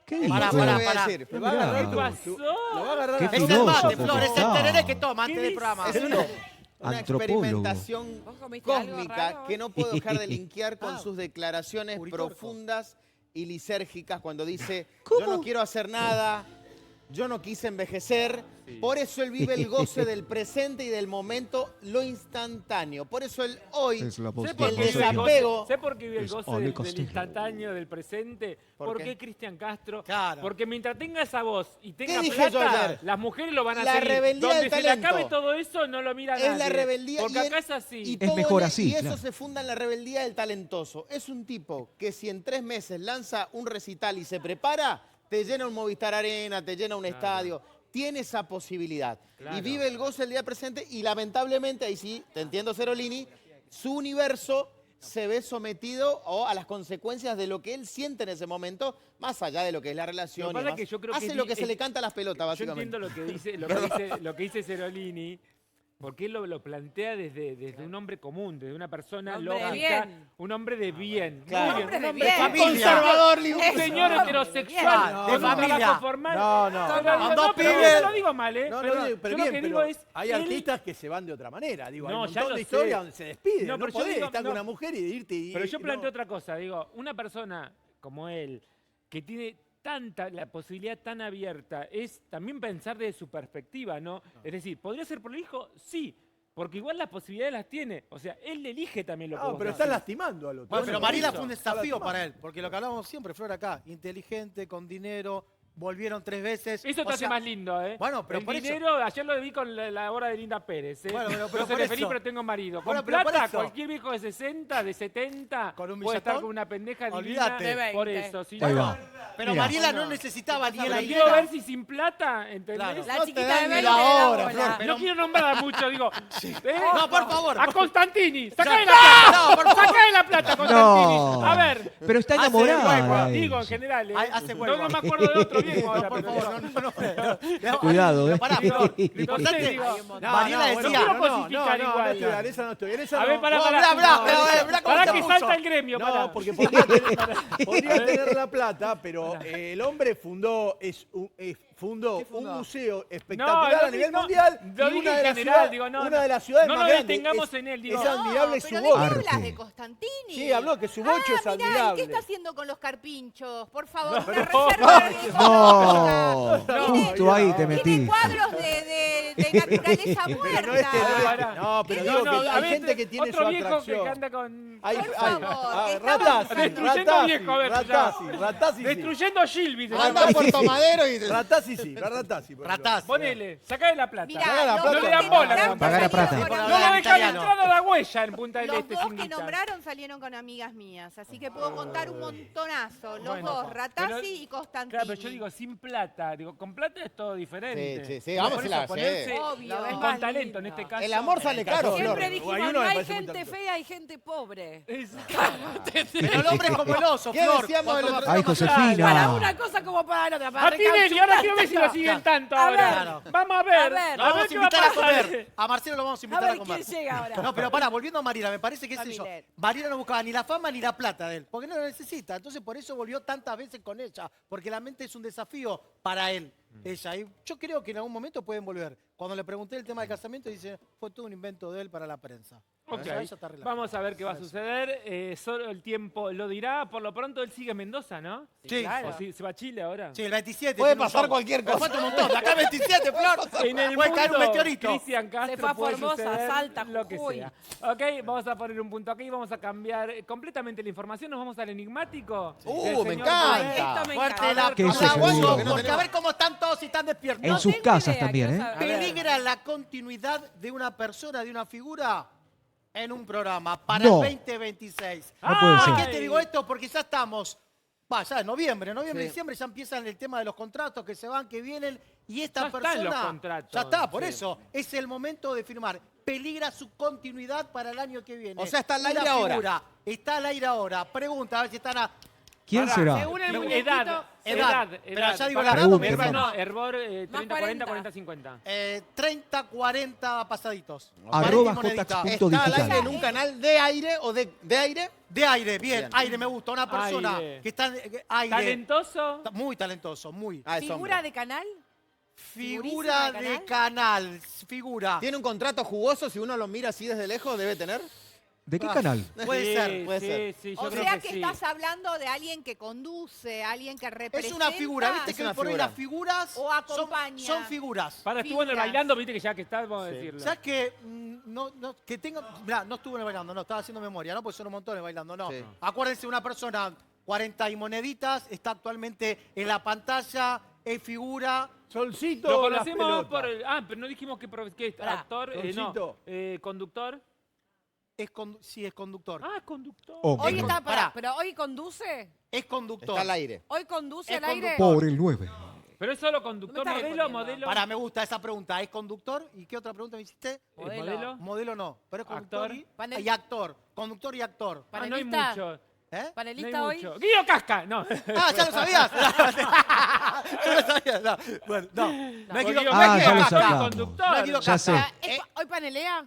¿Qué Pará, Escuchá lo que pará, voy a pará. decir. Te va a agarrar Mirá. tu- ¿Qué pasó? Lo va a agarrar Qué a Es el filósofo mate, que Flor, es el está. tereré que toma antes ¿Qué del programa. Es una Antropólogo. experimentación ¿Vos comiste algo cósmica raro? que no puedo dejar de linkear con Ah, sus declaraciones Uritorco. profundas y lisérgicas cuando dice, yo no quiero hacer nada, yo no quise envejecer, por eso él vive el goce del presente y del momento, lo instantáneo. Por eso él hoy, Es la ¿Sé postura. por el qué vive el desapego... goce? ¿Sé por qué vive el Es goce Ole del Castillo. instantáneo, del presente? ¿Por ¿Por qué? qué Cristian Castro? Claro. Porque mientras tenga esa voz y tenga dije yo plata, ayer? las mujeres lo van a La seguir. rebeldía Donde del se le talento. acabe todo eso, no lo mira Es nadie. la rebeldía. Porque y acá él- es así. y Es todo mejor él- así, Y eso claro. se funda en la rebeldía del talentoso. Es un tipo que si en 3 meses lanza un recital y se prepara, te llena un Movistar Arena, te llena un estadio. Tiene esa posibilidad. Claro. Y vive el goce del día presente y lamentablemente, ahí sí, te entiendo Cerolini, su universo se ve sometido a las consecuencias de lo que él siente en ese momento, más allá de lo que es la relación. Lo que y pasa es demás. que yo creo que Hace es lo di- que se es- le canta a las pelotas, Yo básicamente. entiendo lo que dice Cerolini, porque él lo plantea desde un hombre común, desde una persona Un hombre de lógica, bien. un hombre de bien. Claro. Muy Un hombre un de hombre bien. Familia. Conservador, un libre. señor Bien. heterosexual, No, de no, familia familia. formal. No, no. Pero no. no, Con dos pero pibes. no lo digo mal, ¿eh? No, Pero no, yo pero lo bien, que pero digo es, hay él- artistas que se van de otra manera. Digo, hay No, un ya montón lo de sé. historias donde se despiden. No, No, pero yo podés digo, estar no. con una mujer y irte y... Pero yo y planteo no. otra cosa, digo, una persona como él, que tiene la posibilidad tan abierta, es también pensar desde su perspectiva, ¿no? Es decir, ¿podría ser prolijo? Sí, porque igual las posibilidades las tiene. O sea, él elige también lo que No, vos pero decís. estás lastimando al otro. Bueno, pero por Mariela eso. fue un desafío para él, porque lo que hablábamos siempre, Flor, acá, inteligente, con dinero, volvieron 3 veces. Eso te O hace sea, más lindo, ¿eh? Bueno, pero el por eso. dinero, ayer lo vi con la hora de Linda Pérez, ¿eh? Bueno, pero Yo por seré eso. feliz, pero tengo marido. Con Bueno, pero por plata, eso. cualquier viejo de 60, de 70, Con un puede estar billetón, con una pendeja olvídate. divina. De Por 20. eso, si Ahí no, va. Pero Mira. Mariela no necesitaba ni pero la quiero idea. ver si sin plata, ¿entendés? Claro. La No te chiquita dan de ni 20 la le da hora, bola. Flor, No quiero nombrar mucho, digo. No, por favor. A Constantini, sacale Ya. la plata. No, por favor. Sacale la plata, Constantini. No. A ver. Pero está Hace enamorada. Digo, en ella. general, ¿eh? Hace No, huevo. no me acuerdo de otro viejo ahora. Por pero favor, digo, no. Cuidado, Pero ¿eh? pará, Digo, Flor. Lo no importante sé, es digo, Mariela no decía. quiero cosificar no, igual. no estoy, en esa no estoy. En esa A no. ver, pará, No, pará. mirá, mirá, No, mirá cómo pará se que puso. salta el gremio, No, pará. porque podría tener la plata, pero el hombre fundó un museo espectacular No, a nivel no, mundial lo y dije una de en las general, ciudades, digo, no, una de las ciudades no más nos grandes. detengamos Es- en él, digo. es admirable su ¿pero de voz. qué Arte. hablas de Constantini? Sí, habló que su bocho es Mirá, ¿y admirable. qué está haciendo con los carpinchos? Por favor, una pero- reserva de No, Tiene- justo ahí te Tiene metí. cuadros de naturaleza Pero muerta. no este, Pará. no, pero No, digo no, que a hay ver, gente que tiene su otro viejo atracción. que anda con... Por favor, que Ratazzi, Destruyendo Ratazzi, viejo, a ver, Ratazzi sí. Destruyendo Gilby. se llama. Anda a Puerto Madero y... Ratazzi sí, Ratazzi. por ejemplo. Ratazzi. Ponele, sacale la plata. Mirá, Sacá la los plata. dos No le dan que bola, nombraron Pagar a salieron plata. con Por No hablar le amigas. dejan italiano. entrar a la huella en Punta del Los Este dos sin que guita. nombraron salieron con amigas mías, así que puedo contar un montonazo. Los Bueno, dos, Ratazzi pero- y Constantini. Claro, pero yo digo sin plata. Digo, con plata es todo diferente. Sí, sí, sí, vamos Por a la- eso, ponerse Sí, Obvio. Lo ves y más con talento en lindo. este caso. El amor sale caro, Siempre Flor. dijimos, Hay uno no que me hay parece muy gente talentoso. fea, hay gente pobre. Pero el hombre es como el oso, ¿Qué Flor. decíamos el otro Ay, Para Josefina. una cosa como para la otra. Para A Tinelli, ahora quiero ver si lo siguen tanto A ahora. ver. Vamos a ver. A ver. Lo vamos a qué va invitar a pasar. comer. A Marcelo lo vamos a A invitar a ver comer. quién llega ahora. No, pero pará, volviendo a Mariela, me parece que es A eso. Milet. Mariela no buscaba ni la fama ni la plata de él, porque no lo necesita. Entonces por eso volvió tantas veces con ella, porque la mente es un desafío para él, ella. Y yo creo que en algún momento pueden volver. Cuando le pregunté el tema del casamiento, dice, fue todo un invento de él para la prensa. Ok, Ella está relajada. vamos a ver qué va a suceder. Solo el tiempo lo dirá. Por lo pronto él sigue en Mendoza, ¿no? Sí. ¿O si se va a Chile ahora? Sí, el 27. Puede tiene un pasar show. cualquier Pero cosa. falta un montón. De acá al 27, Flor. En el Puede caer un mundo, meteorito. Cristian Castro Se fue a puede Formosa, suceder Salta, lo que Jujuy. sea. Ok, vamos a poner un punto aquí. Vamos a cambiar completamente la información. Nos vamos al enigmático. del Me señor encanta. Bonet. Esto me Fuerte encanta. la ¿Qué es eso, aplauso, Diego? Que no porque a tenemos. ver cómo están todos y están despiertos. En No sus tengo casas idea, también, quiero ¿eh? saber. Peligra la continuidad de una persona, de una figura, en un programa para No. el 2026. No puede ¿Por ser. qué te digo esto? Porque ya estamos, ya en noviembre, Sí. diciembre ya empiezan el tema de los contratos que se van, que vienen, y esta Ya están persona... los contratos, ya está, por sí. eso, es el momento de firmar. Peligra su continuidad para el año que viene. O sea, está al Una aire ahora. figura, está al aire ahora. Pregunta, a ver si están a... ¿Quién Pará, será? Según el Edad, muñequito, Edad. Pero ya digo la Pará, edad, no me Herbor, digan. no, Herbor, 30, 40, 40. 40, 50. 30, 40 pasaditos. Arroba 40 moneditas. ¿Está al aire en un digital. canal de aire o de aire? De aire, bien, Bien. aire me gusta. Una persona Aire. que está aire. ¿Talentoso? Muy talentoso, muy. Ah, es figura hombre. de canal. Figura ¿Figurísima de canal, figura. ¿Tiene un contrato jugoso? Si uno lo mira así desde lejos, debe tener. ¿De qué canal? Puede Sí, ser. puede sí, ser. sí, yo O creo sea que que sí. estás hablando de alguien que conduce, alguien que representa. Es una figura, viste Es que una por ahí figura. las figuras O acompaña. son figuras. Para, estuvo en el Figuras. bailando, viste que ya que está, vamos a Sí. decirlo. ¿Sabes que que tengo, mirá, no estuve en el bailando, no, estaba haciendo memoria, no, porque son un montón de bailando, no. Sí. Acuérdense, una persona, 40 y moneditas, está actualmente en la pantalla, es figura. Solcito. Lo las conocemos pelotas. por el... Ah, pero no dijimos que es Pará. actor, no, Toncito. conductor. Sí, es conductor. Ah, es conductor. Hombre. Hoy está, Pará. pero hoy conduce. Es conductor. Está al aire. Hoy conduce Es al aire. conductor. Por el 9. Pero es solo conductor, No me está modelo, respondiendo. modelo. Pará, me gusta esa pregunta. ¿Es conductor? ¿Y qué otra pregunta me hiciste? Modelo. ¿Modelo? Modelo no, pero es conductor Actor. y actor. Conductor y actor. Ah, no hay Panelista. mucho. ¿Eh? No hay Panelista hoy. mucho. Guido Casca, no. Ah, ¿ya lo sabías? Yo lo sabía. No. Bueno, no. No es Porque Guido Guido Ah, Casca ya es lo actor y sacamos. conductor. No es Guido Ya sé. Casca. ¿Hoy panelea?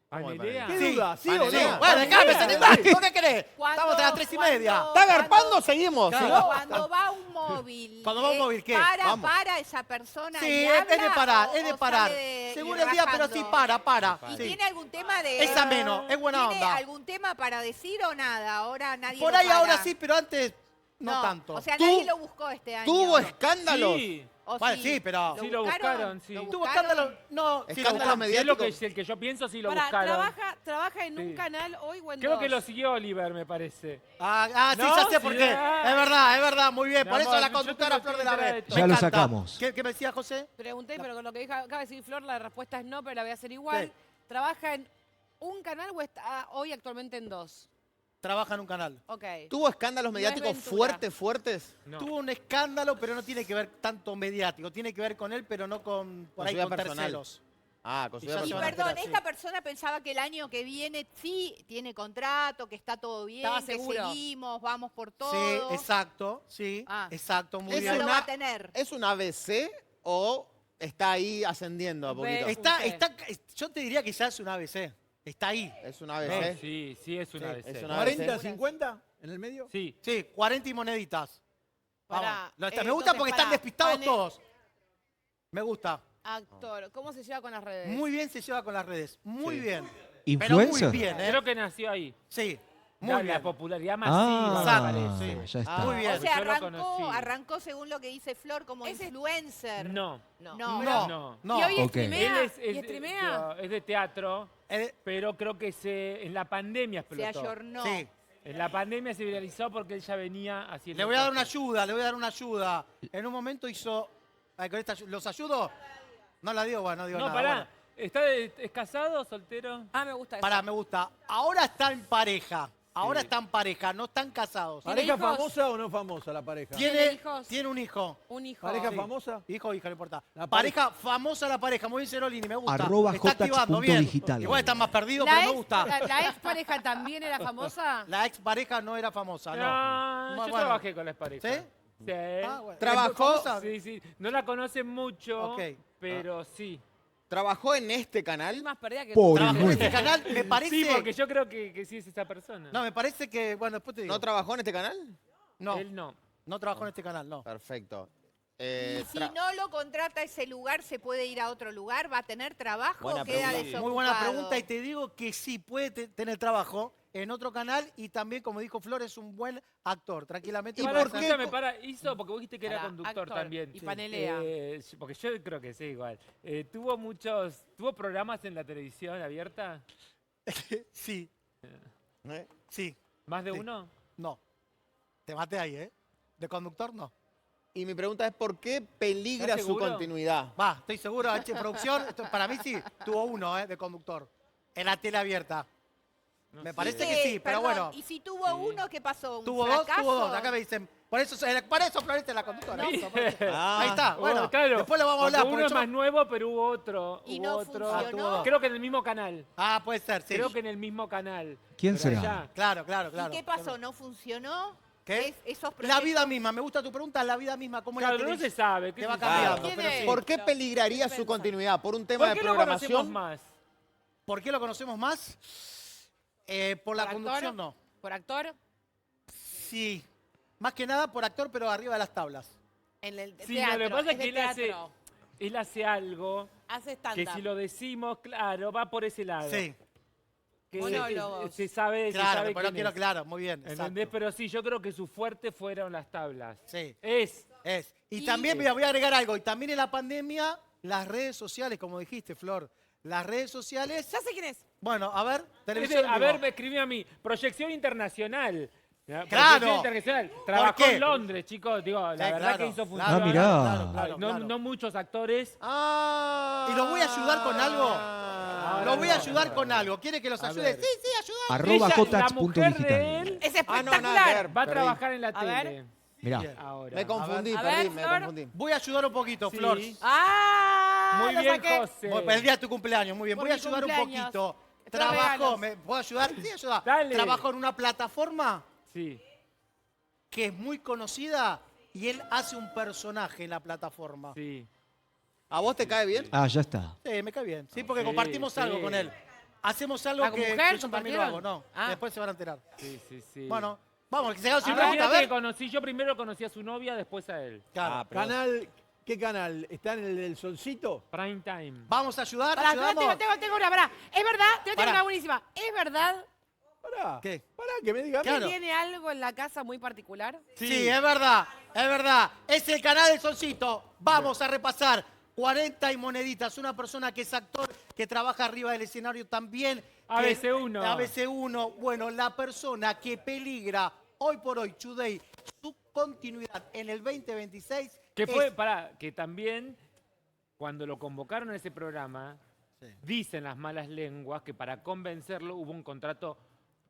Panelea. ¿Qué duda? ¿Sí o no? Sí. Bueno, dejame sentar. ¿Vos qué querés? Cuando- Estamos a las 3:30. ¿Está garpando? Seguimos. Claro. ¿sí? Cuando va un móvil. Cuando va un móvil, ¿qué? Vamos. Para esa persona. Sí, y es habla, de parar, o- es de o parar. sale de- Según y el día, pero sí, rajando. para. ¿Y Sí. tiene algún tema de.? Es ameno, es buena ¿Tiene onda. algún tema para decir o nada? Ahora nadie Por lo ahí para. ahora sí, pero antes no tanto. O sea, ¿Tú- nadie lo buscó este año. ¿Tuvo escándalos? Sí. ¿O Vale, sí, pero. Sí, lo buscaron, sí. ¿Tuvo escándalo? No, sí, lo Escándalo buscaron. Si es lo mediático. que, el que yo pienso, sí lo Pará, buscaron. trabaja en un Sí. canal hoy o en Creo dos. que lo siguió Oliver, me parece. Sí, ¿No? ya sé por Sí, qué. ah. Es verdad, muy bien. Mi Por eso amor, la yo conductora tengo Flor que de la enterar B. de todo. Me Ya lo encanta. sacamos. ¿Qué me decía José? Pregunté, pero con lo que acaba de decir Flor, la respuesta es no, pero la voy a hacer igual. Sí. ¿Trabaja en un canal o está hoy actualmente en dos? Trabaja en un canal. Ok. ¿Tuvo escándalos No es mediáticos Ventura. fuertes? No. Tuvo un escándalo, pero no tiene que ver tanto mediático. Tiene que ver con él, pero no con, por Con ahí, su vida con personal. terceros. Ah, con su Y vida ya Y se van personal. a perdón, enterar, sí. esta persona pensaba que el año que viene sí tiene contrato, que está todo bien, Estaba que seguro. seguimos, vamos por todo. Sí, exacto. Sí, Ah. exacto. Muy Es bien. No lo una- va a tener. ¿Es un ABC o está ahí ascendiendo a Ve- poquito? Yo te diría que ya es un ABC. Está ahí. ¿Es un ABC? Sí, sí, es una Sí, vez. es una- 40, 50 en el medio. Sí. Sí, 40 y moneditas. Pará, Vamos. Me gusta porque están despistados todos. Me gusta. Actor, ¿cómo se lleva con las redes? Muy bien se lleva con las redes. Muy Sí. bien. ¿Influencer? Pero muy bien, ¿eh? Creo que nació ahí. Sí, La- muy La bien. popularidad masiva, Ah, me parece. ya está. Muy bien. O sea, Yo lo conocí. arrancó según lo que dice Flor como influencer. No. No. No. ¿Y hoy Ok. streamea? Él ¿Y streamea? es de teatro, Eh, pero creo que en la pandemia Se explotó. ayornó. Sí. En la pandemia se viralizó porque él ya venía haciendo. Le voy a dar una cosas. ayuda, le voy a dar una ayuda. En un momento hizo... Ay, con esta ¿los ayudo? No la digo, bueno, no digo No, nada. pará. ¿Es casado, soltero? Ah, me gusta eso. Pará, me gusta. Ahora está en pareja. Ahora están pareja, no están casados. ¿Pareja famosa o no famosa la pareja? Tiene un hijo. Un hijo. ¿Pareja Sí. famosa? Hijo o hija, no importa. La Pareja famosa la pareja. Muy bien, Cerolini, me gusta. @ Está activando bien. Digital. Igual están más perdidos, ¿La pero me ex, gusta. la ex pareja también era famosa? La ex pareja no era famosa, no. No, yo Bueno. trabajé con las parejas. ¿Sí? Sí. Bueno. ¿Trabajó? ¿Es muy famosa? Sí, sí. No la conocen mucho, Ok. pero sí. ¿Trabajó en este Es canal? más perdida que Pobre tú. Trabajó en nueve. este canal, me parece. Sí, porque yo creo que sí es esa persona. No, me parece que. Bueno, después te digo. ¿No trabajó en este canal? No, Él no. no trabajó en este canal, no. Perfecto. Y si no lo contrata ese lugar, ¿se puede ir a otro lugar? ¿Va a tener trabajo Buena o queda pregunta. desocupado? Muy buena pregunta y te digo que sí, puede tener trabajo en otro canal y también, como dijo Flor, es un buen actor, tranquilamente. ¿Y puede por hacer- qué? Escúchame, hizo, porque vos dijiste que era Pará, conductor actor también. y panelea. Porque yo creo que sí, igual. ¿Tuvo programas en la televisión abierta? Sí, ¿Eh? sí, ¿Más de Sí. uno? no. Te maté ahí, ¿eh? De conductor, no. Y mi pregunta es, ¿por qué peligra ¿Estás su seguro? continuidad? Va, estoy seguro, H Producción, para mí sí, tuvo uno, de conductor. En la tele abierta. No Me sé. parece Sí, que sí, pero perdón, bueno. ¿y si tuvo uno, qué pasó? ¿Un Tuvo fracaso? dos, acá me dicen. Por eso Florencia es la conductora. Sí. Por eso. Ah. Ahí está, bueno. Claro, Después lo vamos a porque hablar. Uno porque es yo- más nuevo, pero hubo otro. ¿Y hubo no otro. funcionó? Creo que en el mismo canal. Ah, puede ser, sí. Creo que en el mismo canal. ¿Quién Pero será? allá. Claro, claro, claro. ¿Y qué pasó? ¿No funcionó? ¿Qué? Esos La proyectos- vida misma, me gusta tu pregunta, la vida misma, ¿cómo Claro, es la no se televisión? sabe. ¿qué Te va se sabe? cambiando, ¿Quién pero es? sí. ¿Por qué peligraría su continuidad? ¿Por un tema ¿Por de qué lo conocemos programación? más? ¿Por qué lo conocemos más? Por la ¿Por conducción, actor? no. ¿Por actor? Sí. Más que nada por actor, pero arriba de las tablas. En el Sí, teatro. no, lo que pasa es de que teatro. él hace algo Hace que stand-up. si lo decimos, claro, va por ese lado. Sí. Que Monólogos. se sabe, se Claro, sabe pero quién quiero es. claro, muy bien. ¿Entendés? Exacto. Pero sí, yo creo que su fuerte fueron las tablas. Sí. Es. Y Y- también mira, voy a agregar algo. Y también en la pandemia, las redes sociales, como dijiste, Flor. Las redes sociales. Ya sé quién es. Bueno, a ver, televisión. A en vivo. ver, me escribió a mí. Proyección internacional. Claro. Proyección internacional. Trabajó qué? en Londres, chicos. Digo, la Sí, verdad claro, que hizo claro, funcionar. Ah, mirá. claro, claro, no, claro. no muchos actores. Ah. ¿Y los voy a ayudar con algo? Ahora Los voy a no. ayudar con algo. ¿Quiere que los A ayude? ver. Sí, sí, ayudar. @ Ella, la Cotax punto mujer digital. de él Es Ah, no, espectacular. nada que ver. va a Perdí. trabajar en la A ver. tele. Mirá. Ahora. Me confundí, A ver, perdí, me Flor. confundí. Voy a ayudar un poquito, Sí. Flor. ¡Ah! Muy lo bien, saqué. José. El día de tu cumpleaños, muy bien. Por Voy a mi ayudar un cumpleaños. poquito. Tres Trabajo, regalos. ¿me puedo ayudar? Sí, ayuda. Dale. Trabajo en una plataforma Sí. que es muy conocida y él hace un personaje en la plataforma. Sí. ¿A vos te cae bien? Ah, ya está. Sí, me cae bien. Sí, porque Sí, compartimos sí. algo con él. Hacemos algo ¿Ah, con que mujer yo también lo hago, compartieron? no. Ah. Después se van a enterar. Sí, sí, sí. Bueno, vamos, que se haga sin Ah, pregunta, a imagínate ver. que conocí, yo primero conocí a su novia, después a él. Claro. Canal, ¿qué canal? ¿Está en el del Solcito? Prime time. Vamos a ayudar, Pará, ayudamos. tengo una, pará. Es verdad, tengo Pará. una buenísima. ¿Es verdad Pará. ¿Qué? Pará, que me diga a mí. Claro. que tiene algo en la casa muy particular? Sí, es verdad, es verdad. Es el canal del Solcito. Vamos a repasar. 40 y moneditas. Una persona que es actor, que trabaja arriba del escenario también. ABC1. ABC1. Bueno, la persona que peligra hoy por hoy, today, su continuidad en el 2026. Que fue, es- que también, cuando lo convocaron a ese programa, dicen las malas lenguas que para convencerlo hubo un contrato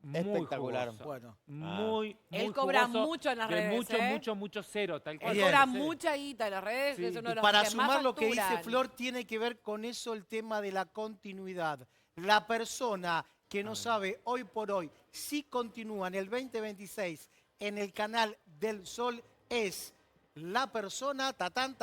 muy Espectacular. jugoso. Bueno. Muy, muy Él cobra jugoso, mucho en las de redes, mucho, ¿eh? mucho cero, tal cual. Él Bien. cobra Sí. mucha guita en las redes, Sí. que es uno Y de los para que más sumar lo que dice facturan. Flor, tiene que ver con eso el tema de la continuidad. La persona que no sabe hoy por hoy si continúa en el 2026 en el canal del Sol es la persona, tatán,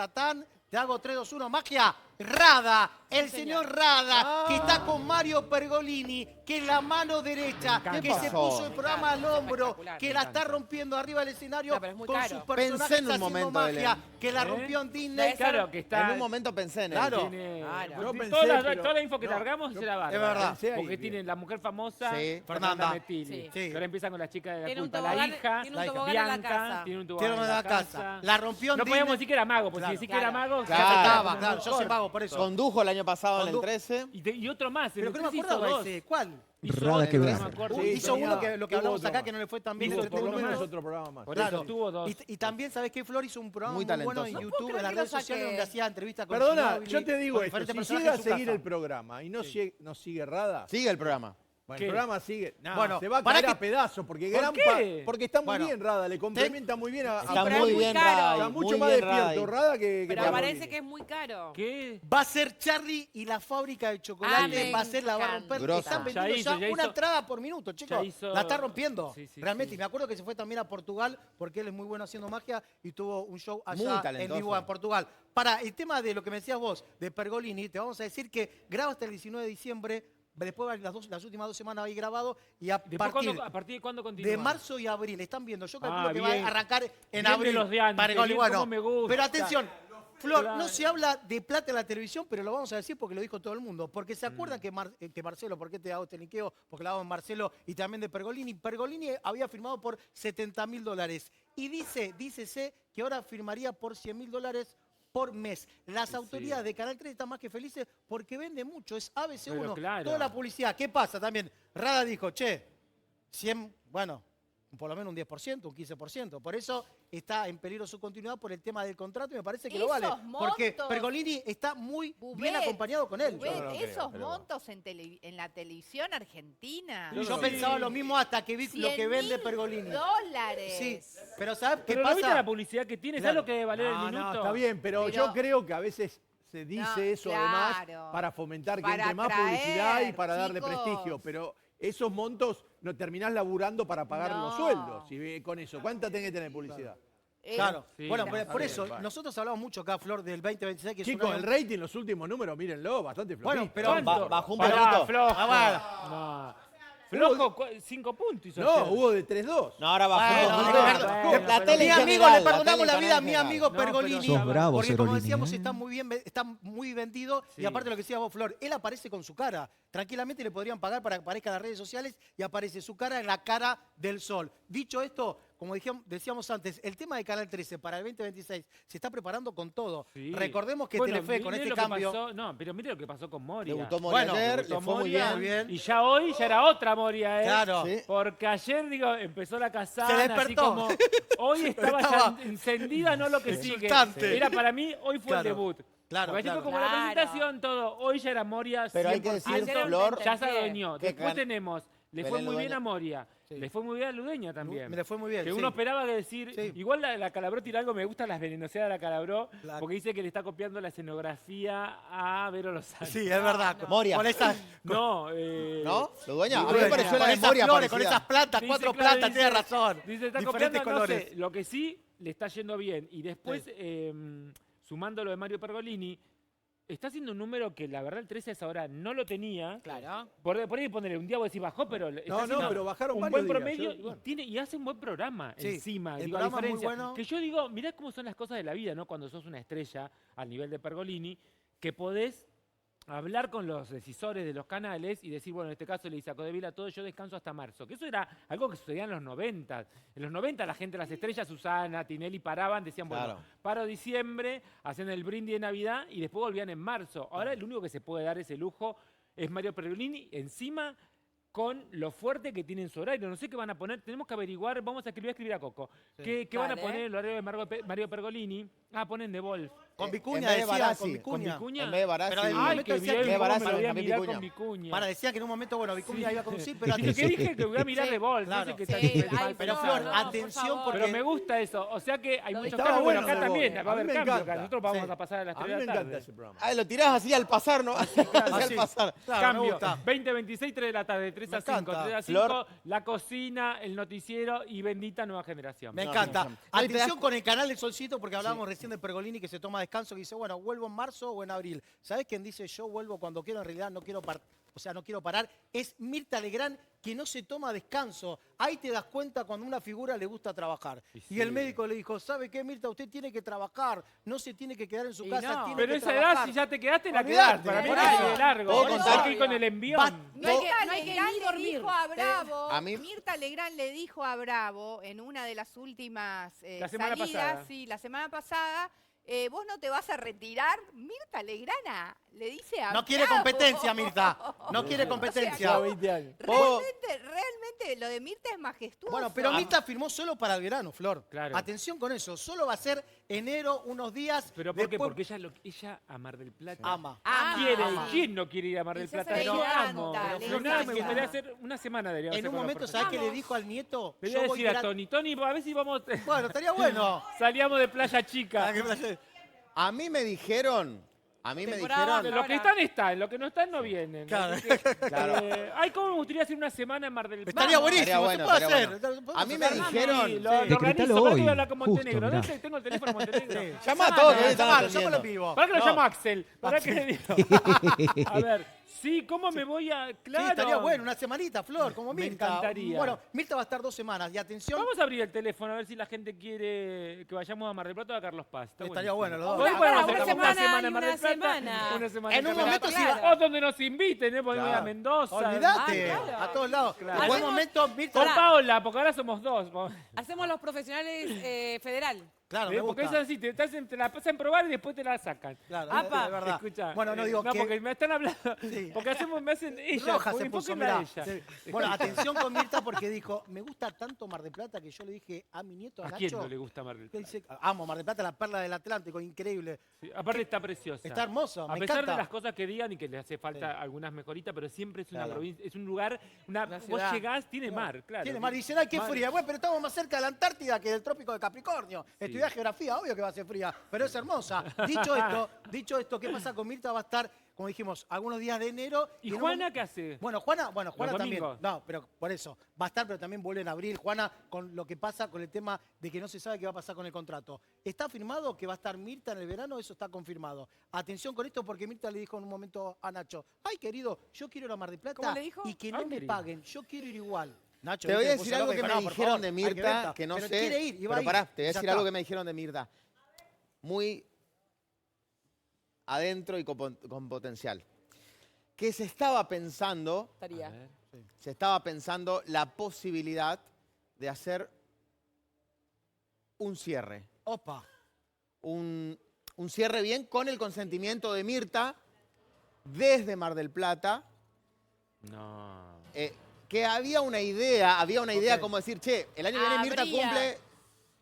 te hago 3, 2, 1, magia, Rada, el señor Rada, que está con Mario Pergolini, que es la mano derecha, Me que encanta. se pasó? puso el programa al hombro, Espectacular. que Me la encanta. está rompiendo arriba del escenario No, pero es muy con caro. sus Pensé personajes en un haciendo momento, magia, Belén. que la ¿Eh? rompió en Disney. Debe ser- Claro, que está... En un momento pensé en él. Claro. Tiene, Claro. Yo pensé, toda la info que no, largamos yo- se la va. es verdad. Pensé ahí, Porque bien. tiene la mujer famosa, Sí. Fernanda Fernanda. Mettili. Sí. Sí. Que ahora empiezan con las chicas de la Tiene un culpa. tobogán- La hija, tiene un la tobogán en la Bianca, casa. tiene un Tiene tobogán una en de la la casa. casa. La rompió en No Disney. podíamos decir que era mago, porque Claro. si decís que era mago, ya Claro. Estaba, se claro, yo soy mago, por eso. Condujo el año pasado en el 13. Y otro más. Pero en que el no me 13 acordaba hizo dos. ese. ¿Cuál? Hizo Rada otro, que no ver. me acuerdo. Sí, Hizo tenía- uno que lo que tuvo hablamos otro acá más. que no le fue tan bien. Hizo entre Por lo uno menos más. otro programa más. Por Claro. eso tuvo dos. Y también, ¿sabés qué? Flor hizo un programa Muy muy, bueno talentoso. en No puedo YouTube, en creer las que lo redes sociales, saque. donde hacía entrevistas con Perdona, Ginóbili, yo te digo con esto, diferentes si personajes llega a en su seguir casa. el programa y no sigue Rada, Sigue el programa. Bueno, ¿Qué? el programa sigue. No, Bueno, se va a para caer que- a pedazos porque, ¿Por qué? porque está muy Bueno, bien Rada, le complementa muy bien a Está pero es muy muy bien, caro. Ray. Está mucho muy más bien, despierto Ray. Rada que Pero Pergolini. parece que es muy caro. ¿Qué? Va a ser Charlie y la fábrica de chocolate, Ah, va a ser la va a me romper. encanta. Están Ya vendiendo hizo, ya ya una hizo. entrada por minuto, chicos. Ya hizo- La está rompiendo. Sí, sí, Realmente. sí. Y me acuerdo que se fue también a Portugal porque él es muy bueno haciendo magia y tuvo un show Muy allá en talentoso. vivo en Portugal. Para el tema de lo que me decías vos, de Pergolini, te vamos a decir que graba hasta el 19 de diciembre. Después las últimas 2 semanas habéis grabado y a Después, partir ¿a partir de cuándo continúa? de marzo y abril. Están viendo. Yo calculo Ah, que va bien. a arrancar en Bien de abril. los de antes, Pergolini, bien bueno. como me gusta. Pero atención, Flor, Claro. no se habla de plata en la televisión, pero lo vamos a decir porque lo dijo todo el mundo. Porque se acuerdan que Marcelo, ¿por qué te hago este linkeo? Porque lo hago en Marcelo y también de Pergolini. Pergolini había firmado por $70.000. Y dícese que ahora firmaría por $100.000 por mes. Las autoridades de Canal 3 están más que felices porque vende mucho. Es ABC1. Pero claro. Toda la publicidad. ¿Qué pasa también? Rada dijo, 100, bueno, por lo menos un 10%, un 15%. Por eso está en peligro su continuidad por el tema del contrato y me parece que lo vale. Esos Porque montos. Pergolini está muy Bubet, bien acompañado con él. Bubet, Yo no lo creo, esos pero- montos en la televisión argentina. Yo pensaba lo mismo hasta que vi lo que vende Pergolini. $100. Sí, pero ¿sabes qué Pero ¿no viste pasa? la publicidad que tiene? ¿Sabes Claro. lo que debe valer el No, minuto? no, está bien, pero yo creo que a veces se dice No, eso claro. además para fomentar que Para entre más atraer, publicidad y para darle chicos. prestigio, pero esos montos no terminás laburando para pagar los No. sueldos con eso. ¿Cuánta tenés que tener publicidad? Claro. Sí, Bueno, está por bien, eso, vale. nosotros hablamos mucho acá, Flor, del 2026, que es Chicos, un el año- rating, los últimos números, mírenlo, bastante flojito. Bueno, pero ¿Cuánto? Bajó un Pará, poquito. flojo. Ah, No. Flojo, 5 puntos hizo No, ayer. hubo de 3-2. No, ahora bajó Bueno, un poquito. Ricardo, bueno, La pero tele mi en amigo, general, le perdonamos la tele vida a en mi general. amigo No, pero Pergolini. Sos bravo, Porque como Cerolini, decíamos, ¿eh? está muy vendido. Sí. Y aparte lo que decías vos, Flor, él aparece con su cara. Tranquilamente le podrían pagar para que aparezca en las redes sociales y aparece su cara en la cara del sol. Dicho esto, como decíamos antes, el tema de Canal 13 para el 2026 se está preparando con todo. Sí. Recordemos que Bueno, Telefe con mire este lo que cambio... pasó- no, pero mire lo que pasó con Moria. Debutó Moria Bueno, ayer, Debutó le fue muy Moria, bien. Y ya hoy ya era otra Moria, ¿eh? Claro. Sí. Porque ayer, digo, empezó la casana, Se así despertó. como... Hoy estaba Estaba ya encendida, no lo que sigue. exultante. Era para mí, hoy fue Claro. el debut. Claro, Porque ayer claro. fue como la Claro. presentación, todo. Hoy ya era Moria, Pero hay que 100%, decir, Flor, ya se adueñó. que Después Can- tenemos, le fue Belén muy bien Ludueña. a Moria. Sí. Le fue muy bien a Ludeña también. Me le fue muy bien, Que sí. uno esperaba que decir, Sí. igual la Calabró tira algo, me gustan las venenosidades de la Calabró, La- porque dice que le está copiando la escenografía a Vero Lozano. Sí, es verdad. Moria. Con esas... No, ¿No? ¿Lo dueña? A mí me Con pareció la de esas Moria flores, con parecida. esas plantas, dice, 4 claro, plantas, tiene razón. Dice, está Diferentes copiando, no colores. sé, lo que sí le está yendo bien. Y después, sumando lo de Mario Pergolini, está haciendo un número que la verdad el 13 a esa hora no lo tenía. Claro. Por ahí ponerle un día vos decís bajó, pero está No, no, haciendo pero bajaron un varios buen días, promedio yo- bueno. y hace un buen programa Sí, encima. el Digo, a programa muy diferencia, bueno. que yo digo, mirá cómo son las cosas de la vida, ¿no? Cuando sos una estrella al nivel de Pergolini, que podés hablar con los decisores de los canales y decir, bueno, en este caso le dice a Codevila todo, yo descanso hasta marzo. Que eso era algo que sucedía en los 90. En los 90 la gente, las estrellas, Susana, Tinelli, paraban, decían, bueno, Claro. paro diciembre, hacen el brindis de Navidad y después volvían en marzo. Ahora el único que se puede dar ese lujo es Mario Pergolini, encima con lo fuerte que tiene en su horario. No sé qué van a poner, tenemos que averiguar, vamos a escribir a Coco. ¿Qué van a Dale. poner en el horario de Mario Pergolini? Ah, ponen The Wolf. Con En Vicuña vez de decía, Barassi, con Vicuña. Vicuña? En vez de Barassi. Pero en un Ay, momento qué decía bien, que cómo Barassi me lo voy a con mirar Vicuña. con Vicuña. Para, decía que en un momento, bueno, Vicuña iba con sí, pero Viste que dije que voy a mirar Sí, The Wolf, claro. no sé qué Sí, tal. ay, mal Pero pensado. Flor, no, por atención favor. porque... Pero me gusta eso. O sea que hay muchos Estaba cambios. Bueno, bueno acá The también Wolf. va a A mí haber me cambios. encanta. Acá nosotros vamos Sí. a pasar a las A 3 mí de me la encanta tarde. ese programa. Ah, lo tirás así al pasar, ¿no? Así al sí. pasar. Claro, me Cambio. gusta. 20-26, 3 de la tarde, 3 Me a 5. encanta. 3 a 5, Flor. la cocina, el noticiero y bendita nueva generación. Me No, encanta. no, no. Atención con el canal del Solcito, porque hablábamos recién de Pergolini que se toma descanso, que dice, bueno, vuelvo en marzo o en abril. ¿Sabés quién dice yo vuelvo cuando quiero? En realidad no quiero no quiero parar. Es Mirta Legrand, que no se toma descanso. Ahí te das cuenta cuando a una figura le gusta trabajar. Y el médico le dijo, ¿sabe qué, Mirta? Usted tiene que trabajar, no se tiene que quedar en su Y casa, no. tiene Pero que esa trabajar. edad, si ya te quedaste, la Olvidate, quedás. Para mí por que eso. sigue largo. ¿Puedo Hay contar? que ir con el envión. Mirta no hay que Legrand ni le dormir. dijo a Bravo, a mí- Mirta Legrand le dijo a Bravo en una de las últimas La semana salidas, pasada. sí, la semana pasada, vos no te vas a retirar. Mirta Legrand Le dice a No quiere competencia, Mirta. No quiere competencia. Realmente lo de Mirta es majestuoso. Bueno, pero Mirta firmó solo para el verano, Flor. Claro. Atención con eso. Solo va a ser enero, unos días. ¿Pero por qué? después- Porque ella a Mar del Plata Ama. quiere. Ama. ¿Quién no quiere ir a Mar del Y ya Plata? se Yo le amo. encanta, Pero le nada, me encanta. gustaría hacer una semana debería En hacer un con los momento, ¿sabes qué le dijo al nieto? Le voy a decir a Tony, a ver si vamos... Bueno, estaría bueno. Salíamos de Playa Chica. A mí me dijeron... Los que están, los que no están no vienen. Claro. Así que, Claro. ay, cómo me gustaría hacer una semana en Mar del Plata. Estaría buenísimo, Estaría se puede bueno, hacer. bueno. A mí me dijeron... Sí, lo Decretalo organizo, para que hoy, voy a hablar con justo, Montenegro. mirá. ¿Dónde tengo el teléfono de Montenegro? Llama a todos, que están Llámalo atendiendo. en vivo. ¿Para que lo No. llamo Axel? ¿Para qué le digo? A ver, sí, ¿cómo me voy a...? Claro. Sí, estaría bueno, una semanita, Flor, como Me Mirta. encantaría. Bueno, Mirta va a estar 2 semanas. Y atención, Vamos a abrir el teléfono a ver si la gente quiere que vayamos a Mar del Plata o a Carlos Paz. Está estaría buenísimo. bueno los dos. Hoy podemos Una hacer semana una semana y en Mar del una Plata. semana. Una semana En un Carlos momento Paz. sí O donde nos inviten, ¿eh? Porque voy a Claro. Mendoza. olvídate, claro. a todos lados. Claro. En buen Hacemos- momento, Mirta. Con Paola, porque ahora somos dos. Hacemos los profesionales federal. Claro, me Porque gusta. es así, te la pasan probar y después te la sacan. Claro, Apa. de verdad. Escucha, Bueno, no digo no, que... porque me están hablando. Sí. Porque me hacen ella. Roja porque se puso, enfóquenla a mirá. ella. Sí. Bueno, atención con Mirta porque dijo, me gusta tanto Mar del Plata que yo le dije a mi nieto, a ¿A Nacho, quién no le gusta Mar del que Plata? dice, amo Mar del Plata, la perla del Atlántico, increíble. Sí, aparte está preciosa. Está hermoso, A me pesar encanta. de las cosas que digan y que le hace falta algunas mejoritas, pero siempre es una Claro. provincia, es un lugar, vos ciudad. llegás, tiene mar, claro. Tiene mar, dicen, ay, qué Mar. fría. Bueno, pero estamos más cerca de la Antártida que del trópico de Capricornio. Estudiar geografía, obvio que va a ser fría, pero es hermosa. Dicho esto, ¿qué pasa con Mirta? Va a estar, como dijimos, algunos días de enero. ¿Y en un Juana mom- qué hace? Bueno, Juana también. domingos. No, pero por eso. Va a estar, pero también vuelve en abril. Juana, con lo que pasa con el tema de que no se sabe qué va a pasar con el contrato. ¿Está firmado que va a estar Mirta en el verano? Eso está confirmado. Atención con esto porque Mirta le dijo en un momento a Nacho, ay, querido, yo quiero ir a Mar del Plata ¿Cómo le dijo? y que Ay, no me querido. paguen. Yo quiero ir igual. Nacho, Te voy a ¿viste? decir Puso algo loco, que dijo, me no, por dijeron favor, de hay Mirta, verla. que no Pero sé. quiere ir, y va Pero a ir. pará, te voy a Ya decir está. algo que me dijeron de Mirta. Muy adentro y con potencial. Que se estaba pensando la posibilidad de hacer un cierre. Opa. Un cierre bien con el consentimiento de Mirta desde Mar del Plata. No. Que había una idea Ok. como decir, che, el año que viene Mirta Habría. cumple.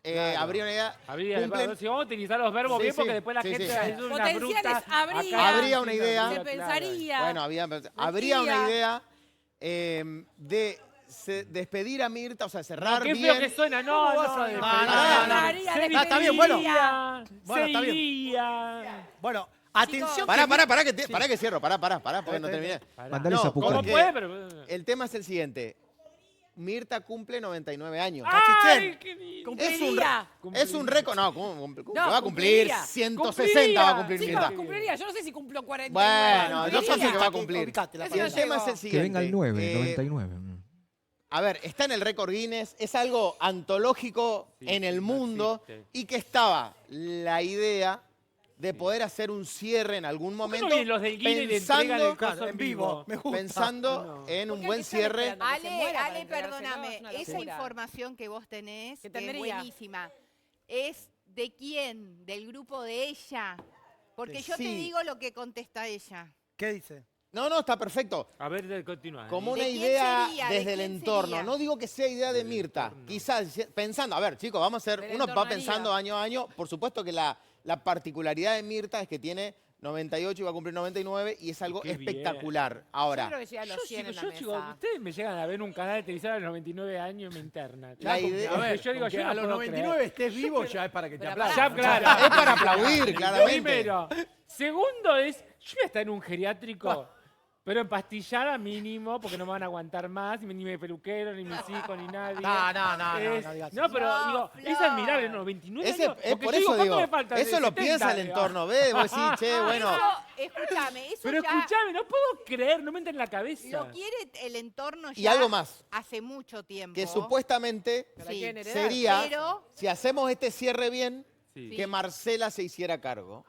Claro. Habría una idea. Habría, si vamos a utilizar los verbos Sí, bien, porque sí, después la sí, gente sí. es una Potenciales bruta. habría. Habría una idea. Se pensaría. Bueno, habría una idea de despedir a Mirta, o sea, cerrar No, qué bien. feo que suena, no, ¿Cómo vas a no. despedir? No, Se está bien, bueno. iría, Bueno, se está bien. iría. Bueno, atención. Pará que que cierro, pará, porque no terminé. Mandale esa ¿cómo pucana. que? puede? Pero- El tema es el siguiente. Mirta cumple 99 años. ¡Ay, qué lindo! Cumpliría. Es un récord. No, No, va a cumplir cumpliría. 160 va a cumplir Chicos, Mirta. cumpliría. Yo no sé si cumplo 40. Bueno, yo sé que va a Ubicate, cumplir. ubicate la Es palabra. El tema es el Que siguiente. venga el 9, 99. A ver, está en el récord Guinness, es algo antológico Sí, en el no mundo existe. y que estaba la idea de poder hacer un cierre en algún ¿Por qué momento no vienen los del Guinness y le entregan el Claro, coso en vivo. Me gusta. pensando No. en ¿Por un qué buen hay que estar cierre. esperando que se muera para Ale, entregárselo? perdóname, Es una esa locura. información que vos tenés, Que que es tendría. buenísima, ¿es de quién? ¿Del grupo de ella? Porque yo te Sí. digo lo que contesta ella. ¿Qué dice? No, está perfecto. A ver, continúa. Como ¿De una quién idea sería? ¿De desde el quién entorno. sería? No digo que sea idea de Mirta. Quizás pensando, a ver, chicos, vamos a hacer. Del Uno va entornaría. pensando año a año. Por supuesto que la particularidad de Mirta es que tiene 98 y va a cumplir 99 y es algo Qué bien. espectacular. Yo Ahora, creo que llega a los 100 en la mesa. ustedes me llegan a ver en un canal de televisión a los 99 años y me internan. La idea- A ver, yo digo, con que yo no a los puedo 99 estés vivo ya es para que te Pero aplaudan. Ya, claro. es para aplaudir, claramente. Primero. Segundo es, yo voy a estar en un geriátrico, pero empastillada mínimo, porque no me van a aguantar más, ni mi peluquero, ni mis hijos, ni nadie. No digas No, pero No, digo, es Flor. admirable, ¿no? 29 ese, años. es Porque por yo eso ¿cuánto digo, me falta? eso lo 70, piensa el digo. entorno, ¿ves? Vos decís, che, bueno. Escúchame, eso Pero ya escuchame, no puedo creer, no me entra en la cabeza. lo quiere el entorno ya Y algo más. hace mucho tiempo. Que supuestamente Que la Sí. quieren heredar. sería, Pero- si hacemos este cierre bien, Sí. que Marcela se hiciera cargo.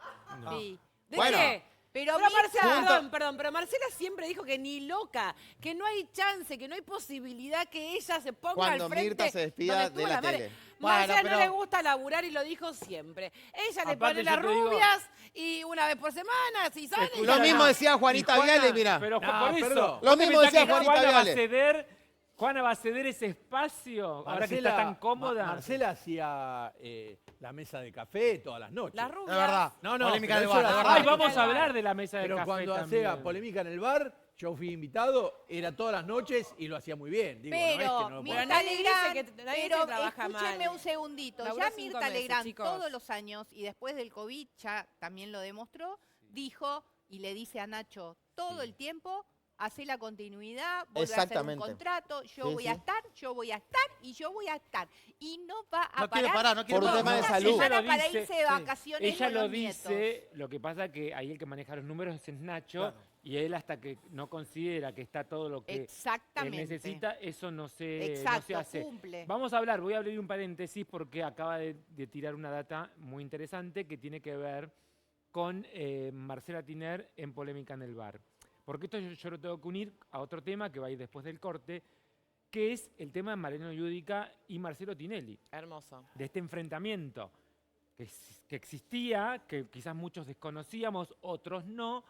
Sí. ¿De Bueno. qué? Pero Pero Mirta- Marcela, perdón, pero Marcela siempre dijo que ni loca, que no hay chance, que no hay posibilidad que ella se ponga Cuando al frente. Mirta se despida donde estuvo de la madre. tele. Marcela no le gusta laburar y lo dijo siempre. Ella le pone las rubias y una vez por semana, si sale... Lo mismo decía Juanita Viale, mira. Pero por eso. Lo mismo decía Juanita Viale. Juana va a ceder ese espacio ahora que está tan cómoda. Marcela hacía la mesa de café todas las noches. Las rubias. De verdad. No, Polémica en el pero bar, eso de era- verdad. Ay, vamos a hablar de la mesa de Pero café cuando también. hacía polémica en el bar, yo fui invitado, era todas las noches y lo hacía muy bien. Digo, no es Pero que no lo pueda Mirta nadie dice Legrand, que- nadie dice pero que trabaja escúchenme mal. un segundito. Laburó Ya 5 Mirta meses, Legrand chicos. todos los años y después del COVID ya también lo demostró, dijo y le dice a Nacho todo el tiempo, hace la continuidad, vuelve a hacer un Exactamente. contrato, yo Sí, voy sí. a estar, yo voy a estar y yo voy a estar. Y no va a No parar. quiere parar, no quiere Por un parar. tema de Una salud. semana Ella lo para dice, irse de vacaciones Ella con lo los dice, nietos. lo que pasa que ahí el que maneja los números es Nacho, Claro. y él hasta que no considera que está todo lo que él Exactamente. necesita, eso no se Exacto, hace. cumple. Vamos a hablar, voy a abrir un paréntesis porque acaba de tirar una data muy interesante que tiene que ver con Marcela Tiner en Polémica en el Bar. Porque esto yo lo tengo que unir a otro tema que va a ir después del corte, que es el tema de Mariano Yudica y Marcelo Tinelli. Hermoso. De este enfrentamiento que existía, que quizás muchos desconocíamos, otros no,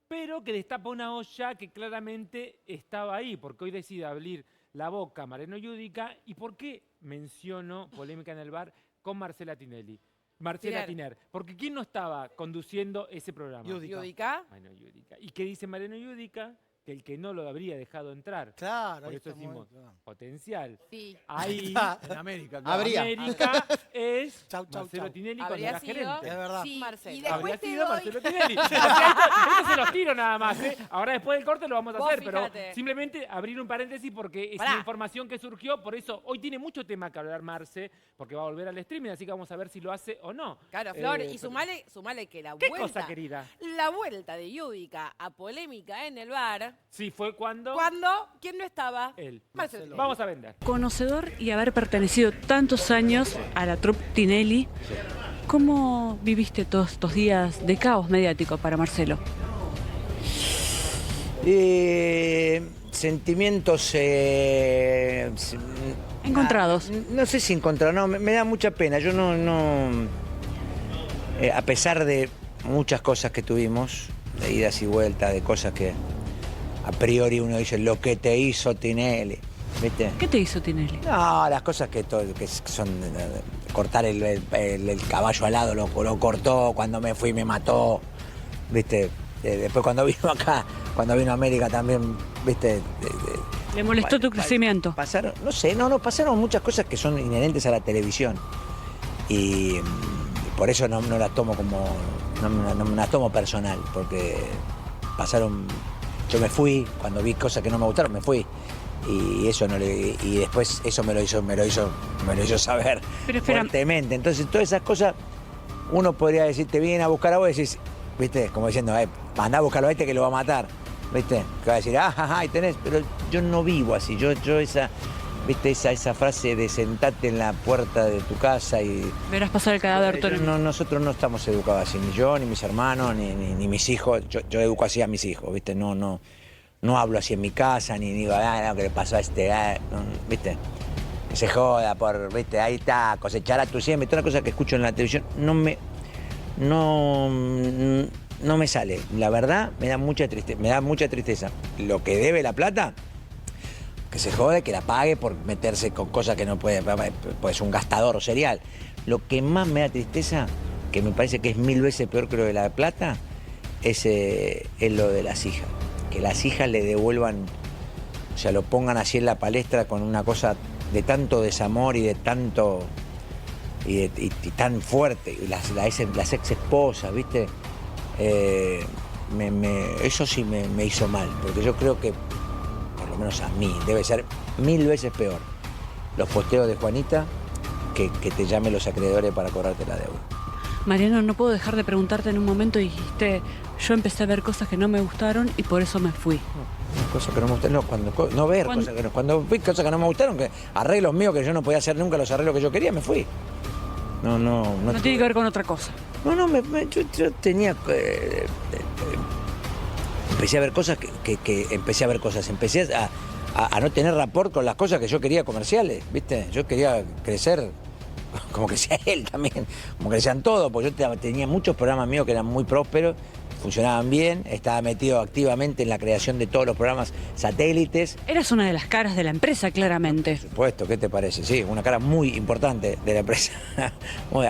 pero que destapa una olla que claramente estaba ahí, porque hoy decide abrir la boca Mariano Yudica. ¿Y por qué menciono Polémica en el Bar con Marcela Tinelli? Marcela Tiner. Porque ¿quién no estaba conduciendo ese programa? Yudica. Mariano Yudica. ¿Y qué dice Mariano Yudica? Que el que no lo habría dejado entrar. Claro, Por ahí eso está decimos muy bien. potencial. Sí. Ahí En América, claro. Habría. América es Chau, chau, Marcelo chau. Tinelli cuando Habría era sido- gerente. Es verdad. Sí, Marcelo. y después Habría te sido doy... Marcelo Tinelli. O sea, esto se los tiro nada más, ¿eh? Ahora después del corte lo vamos a Vos hacer, fíjate. pero simplemente abrir un paréntesis porque es Pará. una información que surgió, por eso hoy tiene mucho tema que hablar Marce, porque va a volver al streaming, así que vamos a ver si lo hace o no. Claro, Flor, y pero- sumale que la ¿Qué vuelta... cosa, querida? La vuelta de Yudica a Polémica en el Bar, Sí, fue cuando ¿quién no estaba? él. Marcelo Tinelli. Vamos a vender. Conocedor y haber pertenecido tantos años a la troupe Tinelli, ¿cómo viviste todos estos días de caos mediático para Marcelo? Sentimientos Encontrados. No sé si encontrados, no, me da mucha pena. Yo no a pesar de muchas cosas que tuvimos, de idas y vueltas, de cosas que a priori uno dice, lo que te hizo Tinelli, ¿viste? ¿Qué te hizo Tinelli? No, las cosas que son cortar el caballo alado, lo cortó, cuando me fui me mató, ¿viste? Después cuando vino acá, cuando vino a América también, ¿viste? ¿Le molestó tu crecimiento? Pasaron, no sé, pasaron muchas cosas que son inherentes a la televisión. Y por eso no las tomo como, no me las tomo personal, porque pasaron, yo me fui, cuando vi cosas que no me gustaron, me fui. Y eso y después eso me lo hizo saber Pero espera. fuertemente. Entonces todas esas cosas, uno podría decirte, vienen a buscar a vos y decís, ¿viste? Como diciendo, andá a buscarlo a este que lo va a matar, ¿viste? Que va a decir, ahí tenés, pero yo no vivo así, yo esa, ¿viste? Esa frase de sentate en la puerta de tu casa y... Verás pasar el cadáver todo el No, nosotros no estamos educados así, ni yo, ni mis hermanos, ni mis hijos. Yo educo así a mis hijos, ¿viste? No hablo así en mi casa, ni digo, no, que le pasó a este, ¿viste? Que se joda ¿viste? Ahí está, cosechará tu siembra, toda la cosa que escucho en la televisión, no me sale. La verdad, me da mucha tristeza. Lo que debe la plata, que se jode, que la pague por meterse con cosas que no puede, pues un gastador serial. Lo que más me da tristeza, que me parece que es 1000 veces peor que lo de la plata, es lo de las hijas. Que las hijas le devuelvan, o sea, lo pongan así en la palestra con una cosa de tanto desamor y de tanto, y tan fuerte. Y las ex esposas, ¿viste? Eso sí me hizo mal, porque yo creo que, por lo menos a mí, debe ser 1000 veces peor los posteos de Juanita que te llamen los acreedores para cobrarte la deuda. Mariano, no puedo dejar de preguntarte, en un momento dijiste, yo empecé a ver cosas que no me gustaron y por eso me fui. Cosas que no me gustaron, cuando vi cosas que no me gustaron, que arreglos míos que yo no podía hacer nunca, los arreglos que yo quería, me fui. No Tiene que ver con otra cosa. Yo tenía... empecé a ver cosas empecé a no tener rapport con las cosas que yo quería comerciales, ¿viste? Yo quería crecer como que sea él también, como que sean todos, porque yo tenía muchos programas míos que eran muy prósperos, funcionaban bien, estaba metido activamente en la creación de todos los programas satélites. Eras una de las caras de la empresa, claramente. Por supuesto, ¿qué te parece? Sí, una cara muy importante de la empresa.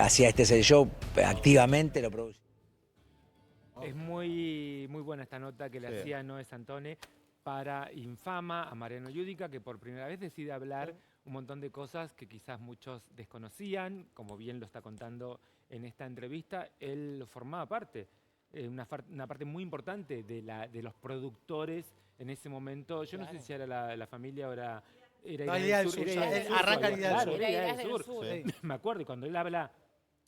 Hacía Este es el Show, activamente lo producía. Es muy buena esta nota que le hacía Noé Santone para Infama a Mariano Yudica, que por primera vez decide hablar un montón de cosas que quizás muchos desconocían, como bien lo está contando en esta entrevista. Él formaba parte, una parte muy importante de los productores en ese momento. Yo no sé si era la familia o era Idea del Sur. Arranca Idea del Sur. Era Idea del Sur. Me acuerdo, y cuando él habla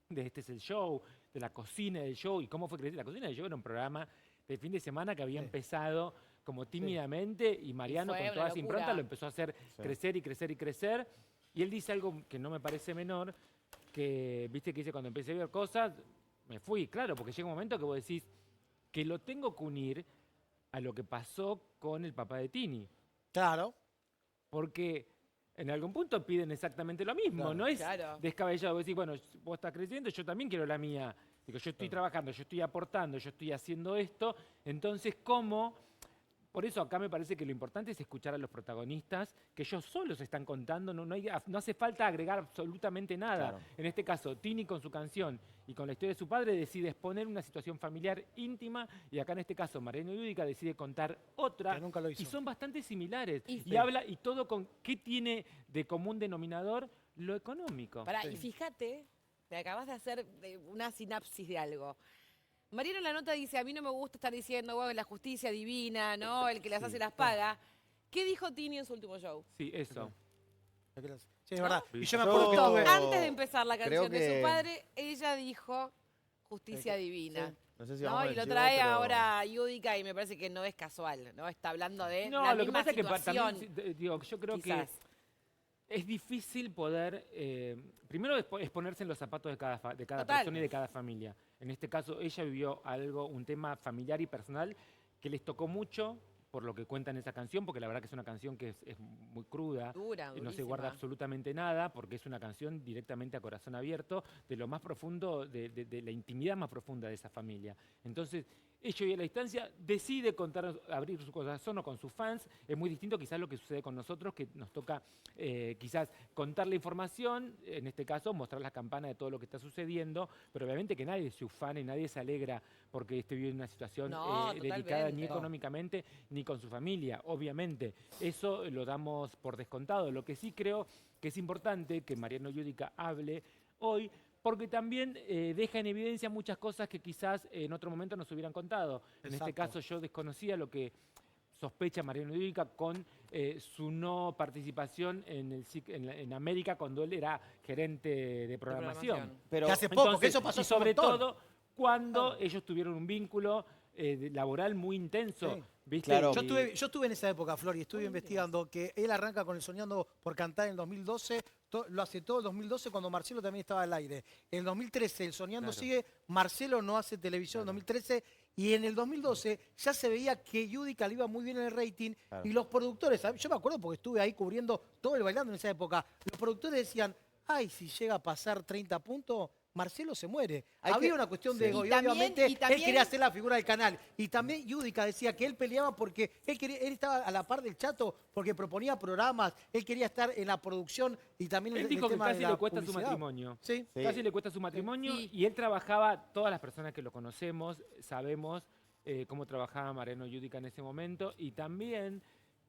de Este es el Show, de la cocina del show y cómo fue creciendo. La cocina del show era un programa de fin de semana que había empezado como tímidamente y Mariano con toda esa impronta lo empezó a hacer crecer y crecer y crecer. Y él dice algo que no me parece menor, que viste que dice cuando empecé a ver cosas, me fui, claro, porque llega un momento que vos decís que lo tengo que unir a lo que pasó con el papá de Tini. Claro. Porque en algún punto piden exactamente lo mismo, Claro. no es descabellado. Vos decís, bueno, vos estás creciendo, yo también quiero la mía. Digo, yo estoy trabajando, yo estoy aportando, yo estoy haciendo esto. Entonces, ¿cómo? Por eso acá me parece que lo importante es escuchar a los protagonistas, que ellos solos están contando, no hace falta agregar absolutamente nada. Claro. En este caso, Tini con su canción y con la historia de su padre decide exponer una situación familiar íntima, y acá en este caso Mariano Yudica decide contar otra, Que nunca lo hizo. y son bastante similares. Y Y habla, y todo con qué tiene de común denominador, lo económico. Pará, y fíjate, te acabas de hacer una sinapsis de algo. Mariano en la nota dice, a mí no me gusta estar diciendo, bueno, la justicia divina, ¿no? El que las hace las paga. ¿Qué dijo Tini en su último show? Sí, eso. Sí, es verdad. Y yo me Yo- acuerdo que estuve... Antes de empezar la creo canción de que- su padre, ella dijo justicia divina. No sé si ¿No? vamos Y al lo chivo, trae pero- ahora Yudica y me parece que no es casual, ¿no? Está hablando de No, la lo que misma pasa es que situación. también, digo, yo creo quizás. que es difícil poder, primero es ponerse en los zapatos de cada Total. persona y de cada familia. En este caso, ella vivió un tema familiar y personal que les tocó mucho por lo que cuenta en esa canción, porque la verdad que es una canción que es muy cruda, Dura, y no se durísima. guarda absolutamente nada, porque es una canción directamente a corazón abierto, de lo más profundo, de la intimidad más profunda de esa familia. Entonces, ella y a la distancia decide abrir su corazón o con sus fans. Es muy distinto quizás lo que sucede con nosotros, que nos toca quizás contar la información, en este caso mostrar las campanas de todo lo que está sucediendo, pero obviamente que nadie se ufana y nadie se alegra porque esté viviendo una situación No, delicada totalmente. ni económicamente ni con su familia, obviamente. Eso lo damos por descontado. Lo que sí creo que es importante que Mariano Yudica hable hoy, porque también deja en evidencia muchas cosas que quizás en otro momento nos hubieran contado. En este Exacto. caso yo desconocía lo que sospecha Mariano Yudica con su no participación en América cuando él era gerente de programación. Pero Que hace poco, que eso pasó y hace un sobre montón. todo cuando ellos tuvieron un vínculo laboral muy intenso. Sí. ¿Viste? Claro. Yo estuve en esa época, Flor, y estuve investigando que él arranca con el Soñando por Cantar en el 2012, lo hace todo el 2012 cuando Marcelo también estaba al aire. En el 2013 el Soñando sigue, Marcelo no hace televisión en 2013, y en el 2012 ya se veía que Yudica le iba muy bien en el rating, y los productores, yo me acuerdo porque estuve ahí cubriendo todo el Bailando en esa época, los productores decían, ay, si llega a pasar 30 puntos, Marcelo se muere. Había una cuestión de ego, y obviamente él quería hacer la figura del canal. Y también Yudica decía que él peleaba porque él estaba a la par del Chato, porque proponía programas, él quería estar en la producción y también Él el dijo que tema de casi la le cuesta su publicidad. matrimonio. Sí. Casi le cuesta su matrimonio, y él trabajaba, todas las personas que lo conocemos sabemos cómo trabajaba Mariano Yudica en ese momento, y también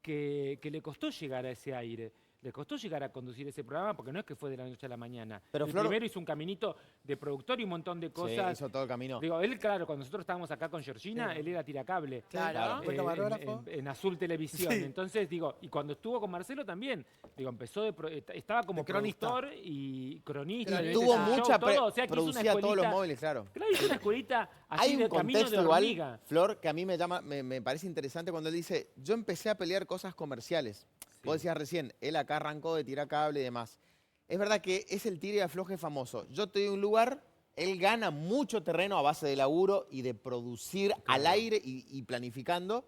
que le costó llegar a ese aire. Le costó llegar a conducir ese programa porque no es que fue de la noche a la mañana. Pero El Flor- primero hizo un caminito de productor y un montón de Sí, cosas. hizo todo el camino. Digo, él, claro, cuando nosotros estábamos acá con Georgina, él era tiracable. Claro. ¿Fue camarógrafo? En Azul Televisión. Sí. Entonces, digo, y cuando estuvo con Marcelo también, digo, empezó estaba como De cronista. productor y cronista. Y de tuvo ese show, mucha todo, o sea, que hizo una producía todos los escuelita- móviles, claro. Claro, hizo una escuelita así Hay un de camino contexto de igual, hormiga. Flor, que a mí me parece interesante cuando él dice, yo empecé a pelear cosas comerciales. Vos decías recién, él acá arrancó de tirar cable y demás. Es verdad que es el tire y afloje famoso. Yo te doy un lugar, él gana mucho terreno a base de laburo y de producir al aire y planificando.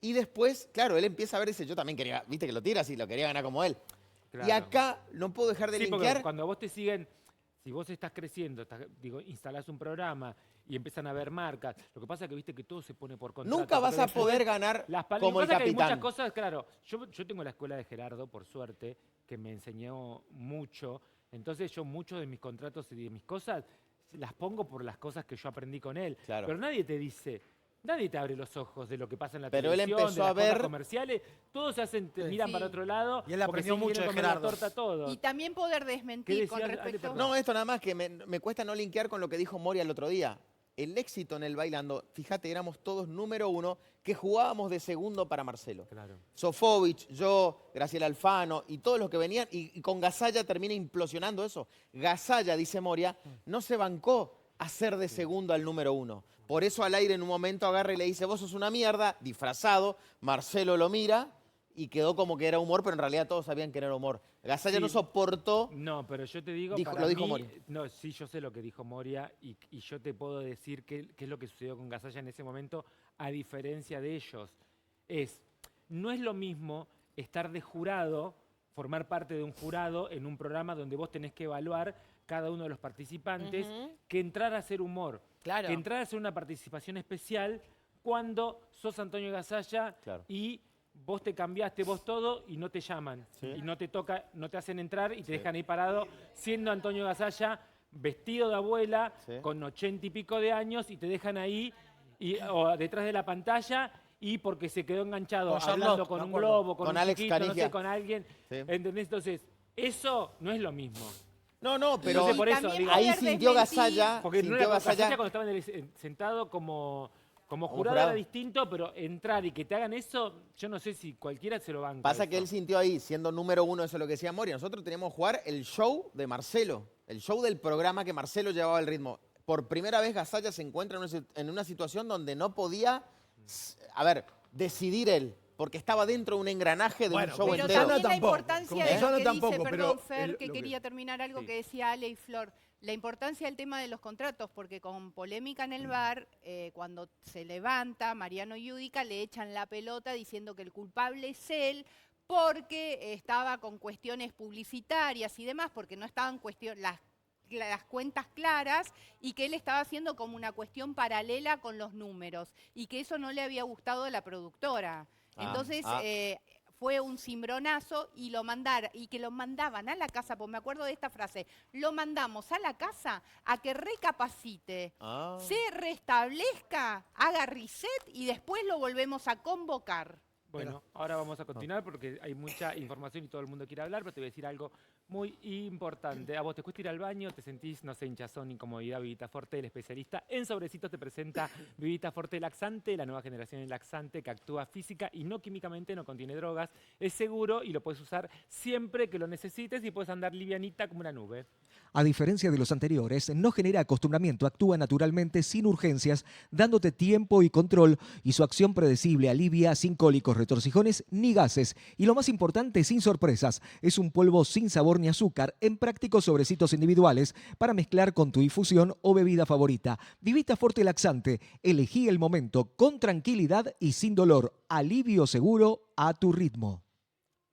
Y después, claro, él empieza a ver ese, yo también quería, viste que lo tiras y lo quería ganar como él. Y Claro. acá no puedo dejar de Sí, porque linkear. cuando a vos te siguen si vos estás creciendo, instalás un programa y empiezan a haber marcas, lo que pasa es que viste que todo se pone por contrato. Nunca vas a poder ganar como el capitán. Hay muchas capitán. cosas, claro, yo tengo la escuela de Gerardo, por suerte, que me enseñó mucho. Entonces yo muchos de mis contratos y de mis cosas las pongo por las cosas que yo aprendí con él. Claro. Pero nadie te dice, nadie te abre los ojos de lo que pasa en la Pero él televisión, empezó de las a ver- cosas comerciales. Todos se hacen, miran para otro lado. Y él porque aprendió se mucho quieren de comer la Gerardo. torta todos. Y también poder desmentir con respecto... No, esto nada más que me cuesta no linkear con lo que dijo Moria el otro día. El éxito en el Bailando, fíjate, éramos todos número 1 que jugábamos de segundo para Marcelo. Claro. Sofovich, yo, Graciela Alfano y todos los que venían, y con Gasalla termina implosionando eso. Gasalla, dice Moria, no se bancó a ser de segundo al número 1. Por eso al aire en un momento agarra y le dice, vos sos una mierda, disfrazado, Marcelo lo mira y quedó como que era humor, pero en realidad todos sabían que no era humor. Gasalla Sí. no soportó... No, pero yo te digo, Dijo- para lo dijo mí- Moria. No, sí, yo sé lo que dijo Moria y yo te puedo decir qué es lo que sucedió con Gasalla en ese momento, a diferencia de ellos. No es lo mismo estar de jurado, formar parte de un jurado en un programa donde vos tenés que evaluar cada uno de los participantes, que entrar a hacer humor. Claro. Que entrar a hacer una participación especial cuando sos Antonio Gasalla y vos te cambiaste vos todo y no te llaman. Y no te toca, no te hacen entrar y te dejan ahí parado siendo Antonio Gasalla vestido de abuela con 80 y pico de años y te dejan ahí o detrás de la pantalla y porque se quedó enganchado Con hablando Charlotte, con me un acuerdo. globo, con Con un Alex chiquito, no sé, Canigia. con alguien. Sí. ¿Entendés? Entonces, eso no es lo mismo. No, pero Entonces, por eso, digo, ahí sintió Gasalla, porque no sintió era Gasalla. cuando estaba sentado como jurado jurado. era distinto, pero entrar y que te hagan eso, yo no sé si cualquiera se lo banca. Pasa eso. que él sintió ahí, siendo número 1, eso es lo que decía Moria. Nosotros teníamos que jugar el show de Marcelo, el show del programa que Marcelo llevaba el ritmo. Por primera vez Gasalla se encuentra en una situación donde no podía, decidir él, porque estaba dentro de un engranaje de un show Pero entero. también la importancia de lo que dice, perdón, Fer, que lo quería terminar algo que decía Ale y Flor, la importancia del tema de los contratos, porque con polémica en el bar, cuando se levanta Mariano Yudica, le echan la pelota diciendo que el culpable es él, porque estaba con cuestiones publicitarias y demás, porque no estaban las cuentas claras y que él estaba haciendo como una cuestión paralela con los números y que eso no le había gustado a la productora. Entonces fue un cimbronazo y que lo mandaban a la casa, porque me acuerdo de esta frase, lo mandamos a la casa a que recapacite, se restablezca, haga reset y después lo volvemos a convocar. Bueno, ahora vamos a continuar porque hay mucha información y todo el mundo quiere hablar, pero te voy a decir algo muy importante. ¿A vos te cuesta ir al baño? ¿Te sentís, no sé, hinchazón, incomodidad? Vivita Forte, el especialista en sobrecitos, te presenta Vivita Forte Laxante, la nueva generación de laxante que actúa física y no químicamente, no contiene drogas, es seguro y lo puedes usar siempre que lo necesites y puedes andar livianita como una nube. A diferencia de los anteriores, no genera acostumbramiento, actúa naturalmente sin urgencias, dándote tiempo y control, y su acción predecible alivia sin cólicos, retorcijones ni gases. Y lo más importante, sin sorpresas, es un polvo sin sabor ni azúcar en prácticos sobrecitos individuales para mezclar con tu infusión o bebida favorita. Vivita Forte Laxante, elegí el momento con tranquilidad y sin dolor. Alivio seguro a tu ritmo.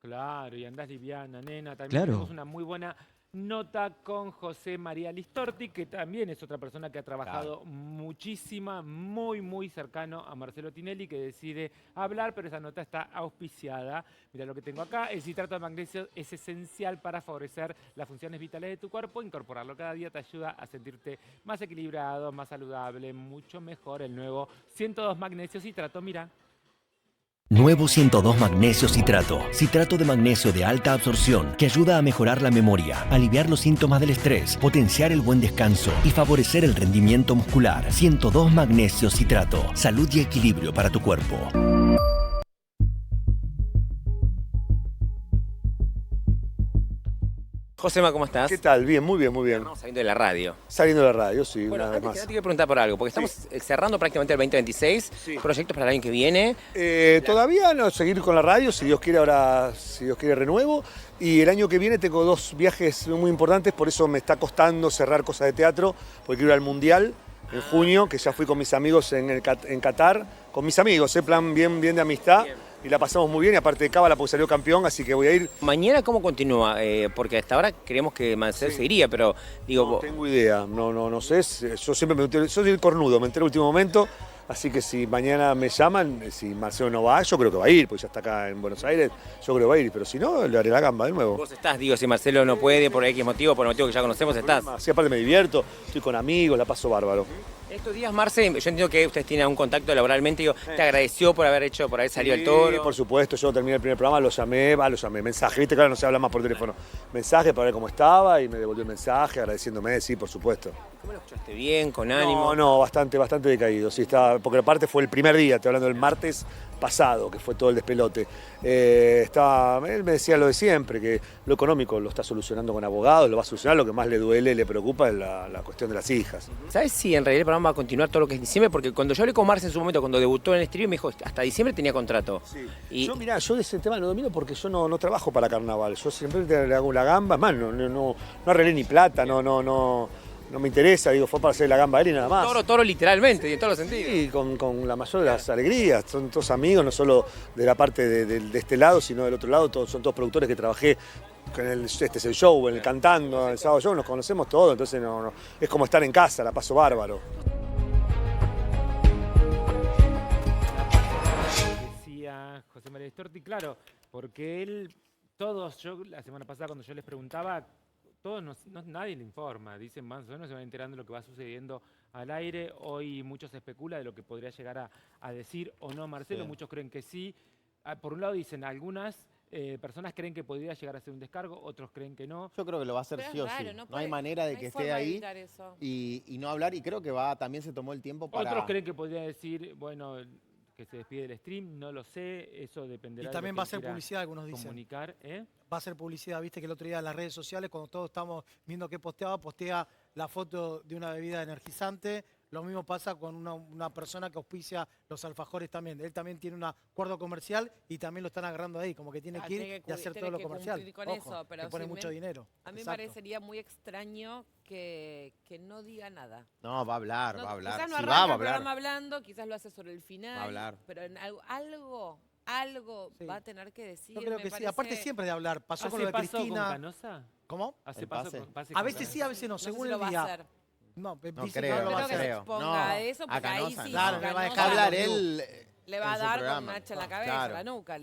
Claro, y andás liviana, nena. También Claro. tenemos una muy buena nota con José María Listorti, que también es otra persona que ha trabajado muchísima, muy cercano a Marcelo Tinelli, que decide hablar, pero esa nota está auspiciada. Mira lo que tengo acá. El citrato de magnesio es esencial para favorecer las funciones vitales de tu cuerpo. Incorporarlo cada día te ayuda a sentirte más equilibrado, más saludable, mucho mejor. El nuevo 102 magnesio citrato, mira. Nuevo 102 Magnesio Citrato. Citrato de magnesio de alta absorción que ayuda a mejorar la memoria, aliviar los síntomas del estrés, potenciar el buen descanso y favorecer el rendimiento muscular. 102 Magnesio Citrato. Salud y equilibrio para tu cuerpo. Josema, ¿cómo estás? ¿Qué tal? Bien, muy bien, muy bien. Estamos saliendo de la radio. Saliendo de la radio, sí, Bueno, una vez antes que más. nada te quiero preguntar por algo, porque estamos cerrando prácticamente el 2026, proyectos para el año que viene. Todavía no, seguir con la radio, si Dios quiere ahora, si Dios quiere renuevo. Y el año que viene tengo 2 viajes muy importantes, por eso me está costando cerrar cosas de teatro, porque quiero ir al Mundial en junio, que ya fui con mis amigos en Qatar, con mis amigos, plan bien de amistad. y la pasamos muy bien, y aparte de Cábala porque salió campeón, así que voy a ir. ¿Mañana cómo continúa? Porque hasta ahora creemos que Marcelo seguiría, pero digo... No tengo idea, no sé, yo siempre yo soy el cornudo, me enteré al último momento, así que si mañana me llaman, si Marcelo no va, yo creo que va a ir, porque ya está acá en Buenos Aires, yo creo que va a ir, pero si no, le haré la gamba de nuevo. Vos estás, digo, si Marcelo no puede, por X motivo, por el motivo que ya conocemos, estás. Sí, aparte me divierto, estoy con amigos, la paso bárbaro. Estos días, Marce, yo entiendo que ustedes tienen un contacto laboralmente, digo, te agradeció por haber salido al toro. Por supuesto, yo terminé el primer programa, lo llamé, mensaje, viste, claro, no se habla más por teléfono. Mensaje para ver cómo estaba y me devolvió el mensaje agradeciéndome, sí, por supuesto. ¿Cómo lo escuchaste? ¿Bien? ¿Con ánimo? No, bastante decaído, sí, porque aparte fue el primer día, estoy hablando del martes pasado, que fue todo el despelote. Él me decía lo de siempre, que lo económico lo está solucionando con abogados, lo va a solucionar, lo que más le duele y le preocupa es la cuestión de las hijas. ¿Sabes si en realidad el programa va a continuar todo lo que es diciembre? Porque cuando yo hablé con Marce en su momento, cuando debutó en el streaming, me dijo, hasta diciembre tenía contrato. Sí. Y... Yo de ese tema lo domino porque yo no trabajo para carnaval, yo siempre le hago la gamba, más no arreglé ni plata, no me interesa, digo, fue para hacer la gamba de él y nada más. Toro literalmente, y en todos los sentidos. Sí, con la mayor de las alegrías, son todos amigos, no solo de la parte de este lado, sino del otro lado, son todos productores que trabajé en el show, en el cantando, en el sábado show, nos conocemos todos, entonces es como estar en casa, la paso bárbaro. Decía José María Storti, claro, porque yo la semana pasada cuando yo les preguntaba, nadie le informa, dicen más o menos, se van enterando de lo que va sucediendo al aire. Hoy mucho se especula de lo que podría llegar a decir o no Marcelo, sí. Muchos creen que sí. Por un lado dicen, algunas personas creen que podría llegar a ser un descargo, otros creen que no. Yo creo que lo va a hacer sí o sí. No hay manera de que esté ahí y no hablar, y creo que también se tomó el tiempo para... Otros creen que podría decir, bueno, que se despide del stream, no lo sé, eso dependerá. Y también de va a ser publicidad, algunos dicen. Comunicar, Va a ser publicidad, viste que el otro día en las redes sociales, cuando todos estamos viendo qué postea la foto de una bebida energizante. Lo mismo pasa con una persona que auspicia los alfajores también. Él también tiene un acuerdo comercial y también lo están agarrando ahí, como que tiene que ir y hacer todo lo comercial. Con Ojo, eso, pero que pone mucho dinero. A mí me parecería muy extraño que no diga nada. No, va a hablar. Quizás no sí, arranca va a el programa hablar. hablando, quizás lo hace sobre el final. Va a hablar. Pero en algo sí. Va a tener que decir. Yo creo que sí. Aparte siempre de hablar. Pasó con lo de Cristina. ¿Con Canosa? ¿Cómo? ¿Hace pase? A veces sí, a veces no, según el día. No creo. No creo que se exponga a eso, porque ahí sí. Claro, le va a dejar hablar él. Le va a dar con un hacha en la cabeza, la nuca.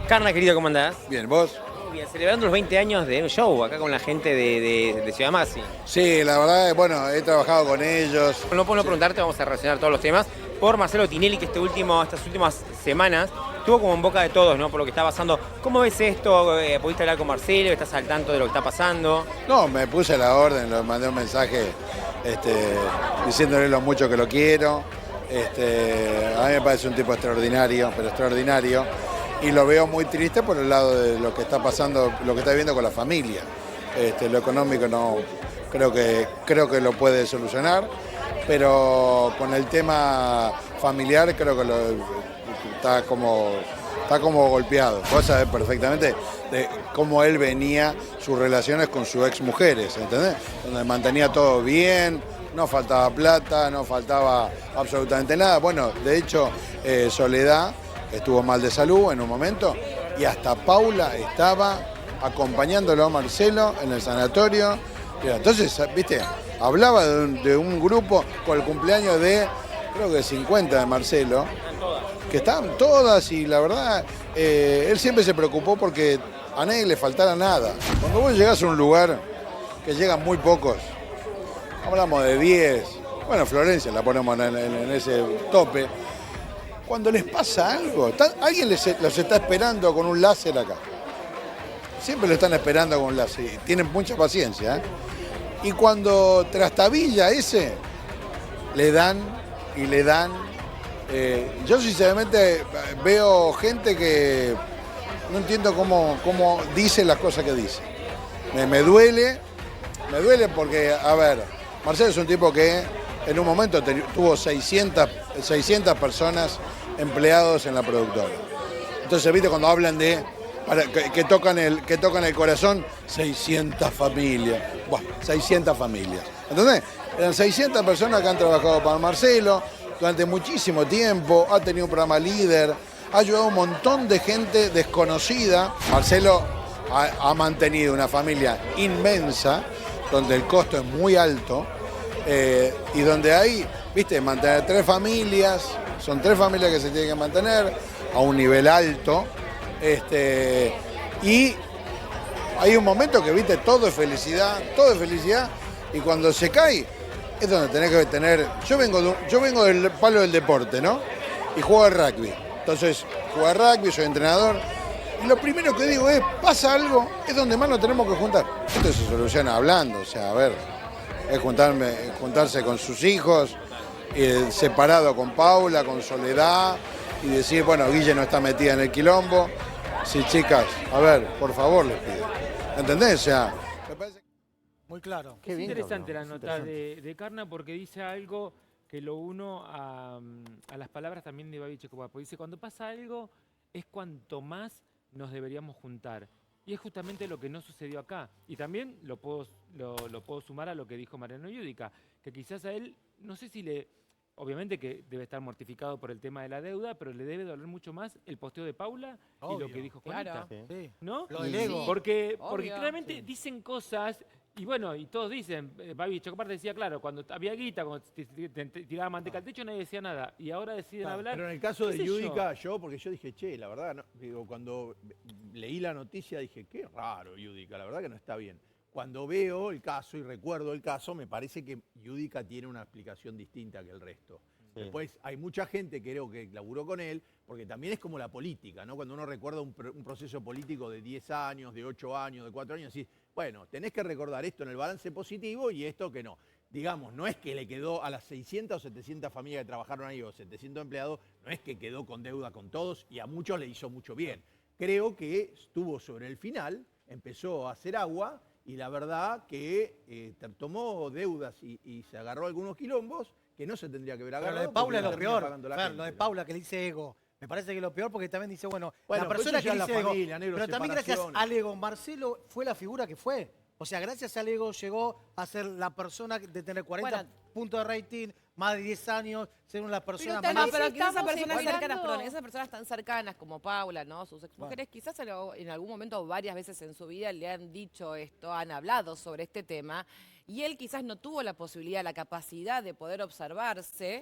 Carna, querido, ¿cómo andás? Bien, ¿vos? Bien, celebrando los 20 años de un show acá con la gente de Ciudad Masi. Sí, la verdad, bueno, he trabajado con ellos. No puedo preguntarte, vamos a relacionar todos los temas, por Marcelo Tinelli, que estas últimas semanas estuvo como en boca de todos, ¿no? Por lo que está pasando. ¿Cómo ves esto? ¿Pudiste hablar con Marcelo? ¿Estás al tanto de lo que está pasando? No, me puse la orden, le mandé un mensaje diciéndole lo mucho que lo quiero. A mí me parece un tipo extraordinario, pero extraordinario. Y lo veo muy triste por el lado de lo que está pasando, lo que está viviendo con la familia. Lo económico no creo que lo puede solucionar, pero con el tema familiar creo que está como golpeado. Vos sabés perfectamente de cómo él venía sus relaciones con sus exmujeres, ¿entendés? Donde mantenía todo bien, no faltaba plata, no faltaba absolutamente nada. Bueno, de hecho, Soledad estuvo mal de salud en un momento y hasta Paula estaba acompañándolo a Marcelo en el sanatorio. Entonces, viste, hablaba de un grupo con el cumpleaños de, creo que 50 de Marcelo, que estaban todas y la verdad, él siempre se preocupó porque a nadie le faltara nada. Cuando vos llegás a un lugar que llegan muy pocos, hablamos de 10, bueno, Florencia la ponemos en ese tope. Cuando les pasa algo, alguien los está esperando con un láser acá. Siempre lo están esperando con un láser y tienen mucha paciencia. Y cuando trastabilla ese, le dan y le dan. Yo sinceramente veo gente que no entiendo cómo dice las cosas que dice. Me duele porque, a ver, Marcelo es un tipo que en un momento tuvo 600 personas empleados en la productora. Entonces, viste, cuando hablan de que tocan el corazón, 600 familias. Bueno, 600 familias. ¿Entendés? Eran 600 personas que han trabajado para Marcelo, durante muchísimo tiempo, ha tenido un programa líder, ha ayudado a un montón de gente desconocida. Marcelo ha mantenido una familia inmensa, donde el costo es muy alto, y donde hay, viste, mantener 3 familias, son 3 familias que se tienen que mantener a un nivel alto, y hay un momento que, viste, todo es felicidad, y cuando se cae es donde tenés que tener... Yo vengo del palo del deporte, ¿no? Y juego al rugby. Entonces, juego al rugby, soy entrenador, y lo primero que digo es, pasa algo, es donde más nos tenemos que juntar. Esto se soluciona hablando, o sea, a ver, es juntarse con sus hijos, separado con Paula, con Soledad, y decir, bueno, Guille no está metida en el quilombo. Sí, chicas, a ver, por favor, les pido. ¿Entendés? O sea, me parece... Muy claro. Es interesante la nota de Carna porque dice algo que lo uno a las palabras también de Babi Checopapo. Dice, cuando pasa algo es cuanto más nos deberíamos juntar. Y es justamente lo que no sucedió acá. Y también lo puedo sumar a lo que dijo Mariano Yudica, que quizás a él, no sé si le... Obviamente que debe estar mortificado por el tema de la deuda, pero le debe doler mucho más el posteo de Paula y lo que dijo Juanita. Claro. Sí. ¿No? Lo del ego. Porque Obvio. claramente dicen cosas, y bueno, y todos dicen, Babi Checopar decía, claro, cuando había guita, cuando te tiraba manteca al techo, nadie decía nada. Y ahora deciden hablar. Pero en el caso de ¿qué sé Yudica, porque yo dije, che, la verdad, no, digo, cuando leí la noticia dije, qué raro Yudica, la verdad que no está bien. Cuando veo el caso y recuerdo el caso, me parece que Yudica tiene una explicación distinta que el resto. Sí. Después hay mucha gente que creo que laburó con él, porque también es como la política, ¿no? Cuando uno recuerda un proceso político de 10 años, de 8 años, de 4 años, decís, bueno, tenés que recordar esto en el balance positivo y esto que no. Digamos, no es que le quedó a las 600 o 700 familias que trabajaron ahí o 700 empleados, no es que quedó con deuda con todos y a muchos le hizo mucho bien. Creo que estuvo sobre el final, empezó a hacer agua, y la verdad que tomó deudas y se agarró algunos quilombos que no se tendría que haber agarrado. Pero lo de Paula es lo peor. Lo de Paula que le dice ego. Me parece que es lo peor porque también dice, bueno la persona que dice ego. Pero también gracias al ego, Marcelo fue la figura que fue. O sea, gracias al ego llegó a ser la persona de tener 40 puntos de rating, más de 10 años, ser una persona más... Pero quizás esas personas cercanas, perdón, esas personas tan cercanas como Paula, ¿no? Sus exmujeres, quizás en algún momento, varias veces en su vida, le han dicho esto, han hablado sobre este tema, y él quizás no tuvo la posibilidad, la capacidad de poder observarse